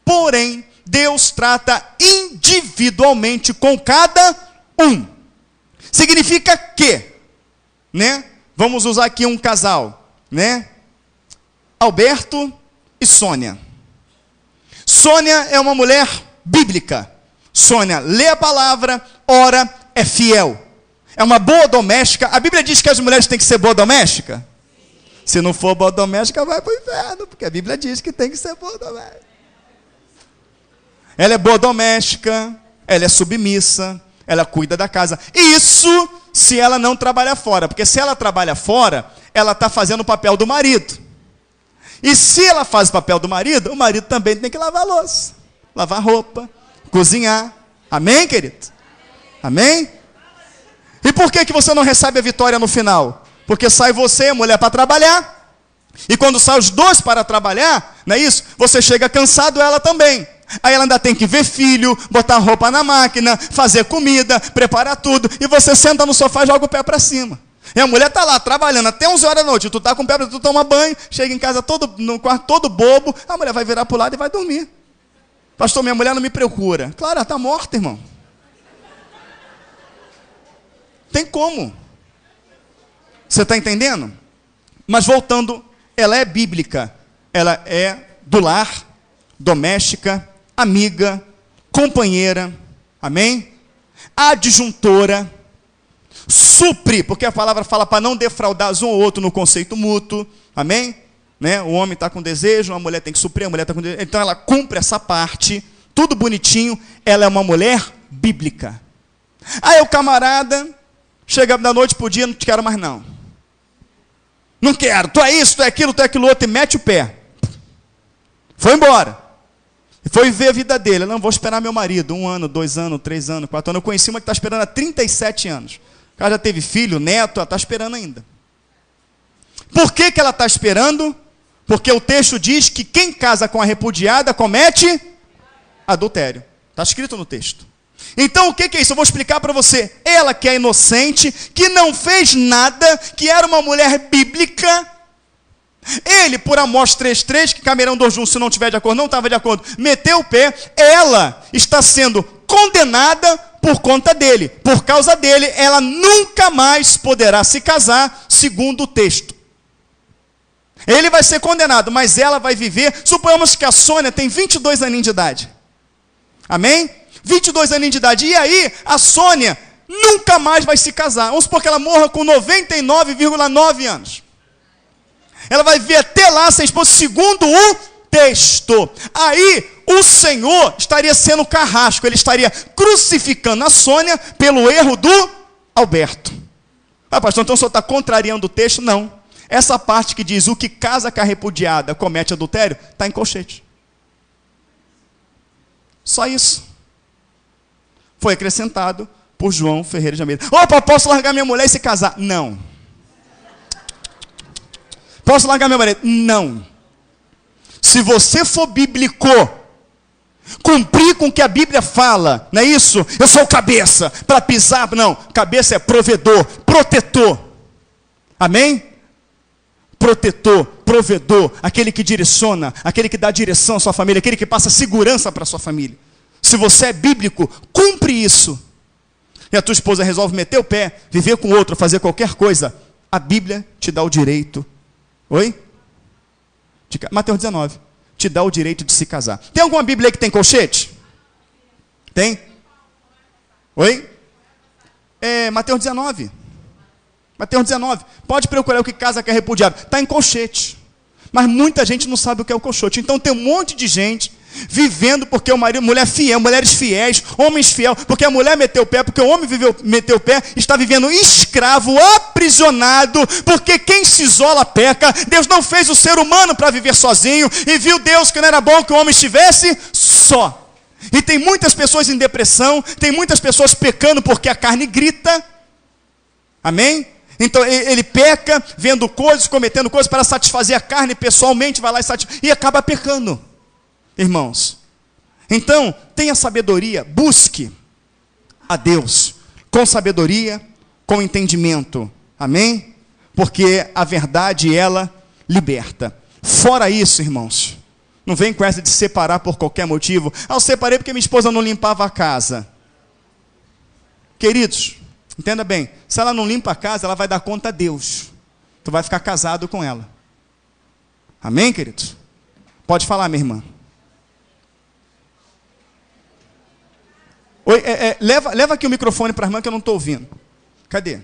Speaker 1: Porém, Deus trata individualmente com cada um. Significa que, né? Vamos usar aqui um casal, né? Alberto e Sônia. Sônia é uma mulher bíblica. Sônia lê a palavra, ora, é fiel. É uma boa doméstica. A Bíblia diz que as mulheres têm que ser boa doméstica? Se não for boa doméstica, vai para o inferno, porque a Bíblia diz que tem que ser boa doméstica. Ela é boa doméstica, ela é submissa, ela cuida da casa. Isso se ela não trabalha fora, porque se ela trabalha fora, ela está fazendo o papel do marido. E se ela faz o papel do marido, o marido também tem que lavar a louça, lavar roupa, cozinhar. Amém, querido? Amém? E por que você não recebe a vitória no final? Porque sai você e a mulher para trabalhar. E quando sai os dois para trabalhar, não é isso? Você chega cansado, ela também. Aí ela ainda tem que ver filho, botar roupa na máquina, fazer comida, preparar tudo. E você senta no sofá e joga o pé para cima. E a mulher está lá trabalhando até 11 horas da noite. Tu está com o pé para tu tomar banho, chega em casa no quarto todo bobo. A mulher vai virar para o lado e vai dormir. Pastor, minha mulher não me procura. Claro, ela está morta, irmão. Tem como. Você está entendendo? Mas voltando, ela é bíblica. Ela é do lar, doméstica, amiga, companheira, amém? Adjuntora, supre, porque a palavra fala para não defraudar um ou outro no conceito mútuo, amém? Né? O homem está com desejo, a mulher tem que suprir, a mulher está com desejo. Então ela cumpre essa parte, tudo bonitinho, ela é uma mulher bíblica. Aí o camarada chega da noite para o dia, não te quero mais não. Não quero, tu é isso, tu é aquilo outro, e mete o pé. Foi embora. Foi ver a vida dele. Eu não vou esperar meu marido. 1 ano, 2 anos, 3 anos, 4 anos. Eu conheci uma que está esperando há 37 anos. O cara já teve filho, neto, ela está esperando ainda. Por que ela está esperando? Porque o texto diz que quem casa com a repudiada comete adultério. Está escrito no texto. Então o que é isso? Eu vou explicar para você. Ela que é inocente, que não fez nada, que era uma mulher bíblica. Ele, por Amós 3,3, que caminharão 2 juntos, se não estiver de acordo, não estava de acordo, meteu o pé. Ela está sendo condenada por conta dele. Por causa dele, ela nunca mais poderá se casar, segundo o texto. Ele vai ser condenado, mas ela vai viver. Suponhamos que a Sônia tem 22 aninhos de idade. Amém? 22 aninhos de idade. E aí, a Sônia nunca mais vai se casar. Vamos supor que ela morra com 99,9 anos. Ela vai ver até lá sem esposa, segundo o texto. Aí, o Senhor estaria sendo carrasco. Ele estaria crucificando a Sônia pelo erro do Alberto. Ah, pastor, então o senhor está contrariando o texto? Não. Essa parte que diz, o que casa com a repudiada comete adultério, está em colchete. Só isso. Foi acrescentado por João Ferreira de Almeida. Opa, posso largar minha mulher e se casar? Não. Posso largar meu marido? Não. Se você for bíblico, cumprir com o que a Bíblia fala, não é isso? Eu sou cabeça, para pisar, não. Cabeça é provedor, protetor. Amém? Protetor, provedor, aquele que direciona, aquele que dá direção à sua família, aquele que passa segurança para a sua família. Se você é bíblico, cumpre isso. E a tua esposa resolve meter o pé, viver com outro, fazer qualquer coisa, a Bíblia te dá o direito. Oi? Mateus 19. Te dá o direito de se casar. Tem alguma Bíblia aí que tem colchete? Tem? Oi? É Mateus 19. Mateus 19. Pode procurar o que casa que é repudiado. Está em colchete. Mas muita gente não sabe o que é o colchete. Então tem um monte de gente vivendo porque o marido, mulher fiel, mulheres fiéis, homens fiel, porque a mulher meteu o pé, porque o homem meteu o pé, está vivendo escravo, aprisionado, porque quem se isola peca. Deus não fez o ser humano para viver sozinho, e viu Deus que não era bom que o homem estivesse só. E tem muitas pessoas em depressão, tem muitas pessoas pecando porque a carne grita. Amém? Então ele peca, vendo coisas, cometendo coisas para satisfazer a carne pessoalmente, vai lá e acaba pecando. Irmãos, então tenha sabedoria, busque a Deus com sabedoria, com entendimento, amém? Porque a verdade, ela liberta. Fora isso, irmãos, não vem com essa de separar por qualquer motivo. Ah, eu separei porque minha esposa não limpava a casa. Queridos, entenda bem, se ela não limpa a casa, ela vai dar conta a Deus. Tu vai ficar casado com ela. Amém, queridos? Pode falar, minha irmã. Oi, leva aqui o microfone para a irmã que eu não estou ouvindo. Cadê?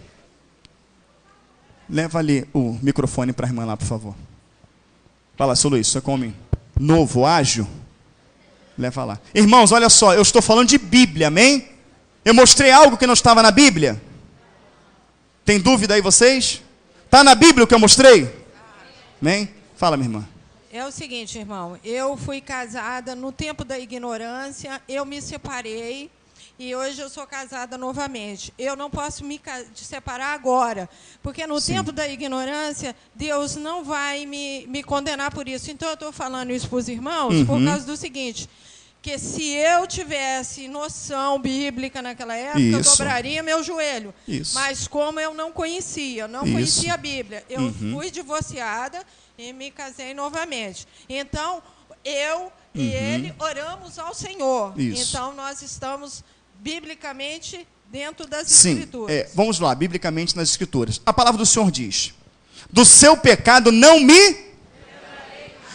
Speaker 1: Leva ali o microfone para a irmã lá, por favor. Fala, seu Luiz, você come novo, ágil? Leva lá. Irmãos, olha só, eu estou falando de Bíblia, amém? Eu mostrei algo que não estava na Bíblia? Tem dúvida aí vocês? Está na Bíblia o que eu mostrei? Amém? Fala, minha irmã.
Speaker 3: É o seguinte, irmão, eu fui casada no tempo da ignorância, eu me separei e hoje eu sou casada novamente. Eu não posso me separar agora, porque no tempo da ignorância, Deus não vai me condenar por isso. Então, eu estou falando isso para os irmãos por causa do seguinte, que se eu tivesse noção bíblica naquela época, eu dobraria meu joelho. Mas como eu não conhecia a Bíblia, eu fui divorciada e me casei novamente. Então, eu e ele oramos ao Senhor. Então, nós estamos biblicamente dentro das Escrituras.
Speaker 1: Vamos lá, biblicamente nas Escrituras. A palavra do Senhor diz: do seu pecado não me...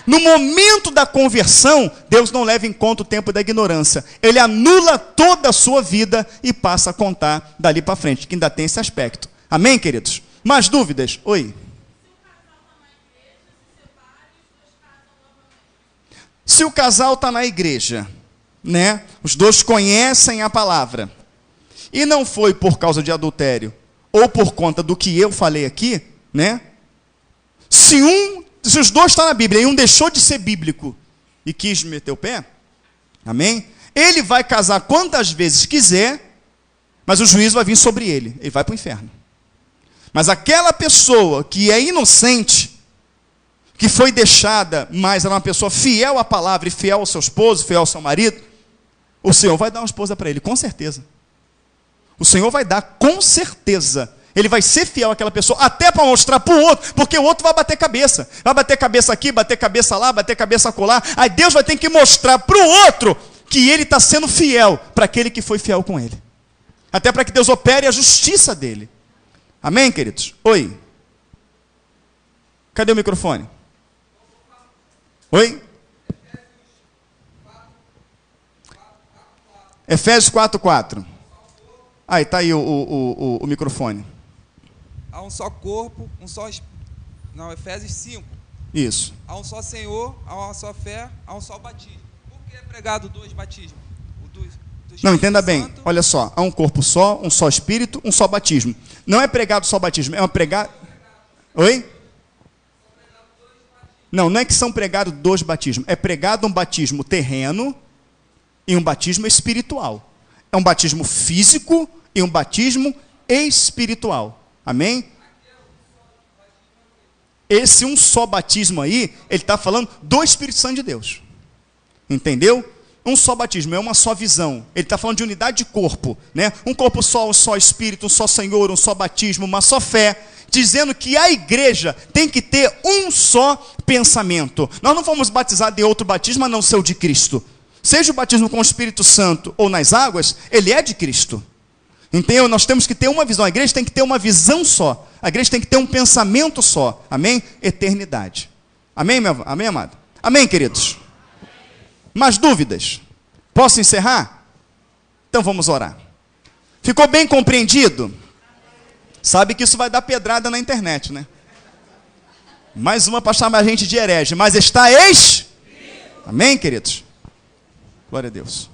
Speaker 1: No momento da conversão, Deus não leva em conta o tempo da ignorância. Ele anula toda a sua vida e passa a contar dali para frente, que ainda tem esse aspecto. Amém, queridos? Mais dúvidas? Oi. Se o casal está na igreja, né? Os dois conhecem a palavra, e não foi por causa de adultério, ou por conta do que eu falei aqui, né? Se os dois estão na Bíblia, e um deixou de ser bíblico, e quis meter o pé, amém? Ele vai casar quantas vezes quiser, mas o juízo vai vir sobre ele, ele vai para o inferno. Mas aquela pessoa que é inocente, que foi deixada, mas era uma pessoa fiel à palavra, e fiel ao seu esposo, fiel ao seu marido, o Senhor vai dar uma esposa para ele, com certeza. O Senhor vai dar, com certeza. Ele vai ser fiel àquela pessoa, até para mostrar para o outro, porque o outro vai bater cabeça. Vai bater cabeça aqui, bater cabeça lá, bater cabeça acolá. Aí Deus vai ter que mostrar para o outro que ele está sendo fiel para aquele que foi fiel com ele. Até para que Deus opere a justiça dele. Amém, queridos? Oi. Cadê o microfone? Oi? Efésios 4:4. Aí, está aí o microfone.
Speaker 4: Há um só corpo, um só... Não, Efésios 5.
Speaker 1: Isso.
Speaker 4: Há um só Senhor, há uma só fé, há um só batismo. Por que é pregado dois batismos?
Speaker 1: Não, entenda bem. Olha só. Há um corpo só, um só Espírito, um só batismo. Não é pregado só batismo, é uma pregada... Oi? Não é que são pregados dois batismos. É pregado um batismo terreno e um batismo espiritual. É um batismo físico e um batismo espiritual. Amém? Esse um só batismo aí, ele está falando do Espírito Santo de Deus. Entendeu? Um só batismo, é uma só visão. Ele está falando de unidade de corpo, né? Um corpo só, um só Espírito, um só Senhor, um só batismo, uma só fé. Dizendo que a igreja tem que ter um só pensamento. Nós não fomos batizados em outro batismo a não ser o de Cristo. Seja o batismo com o Espírito Santo ou nas águas, ele é de Cristo. Então, nós temos que ter uma visão. A igreja tem que ter uma visão só. A igreja tem que ter um pensamento só. Amém? Eternidade. Amém, amém, amado? Amém, queridos? Mais dúvidas? Posso encerrar? Então vamos orar. Ficou bem compreendido? Sabe que isso vai dar pedrada na internet, né? Mais uma para chamar a gente de herege. Mas está Amém, queridos? Glória a Deus.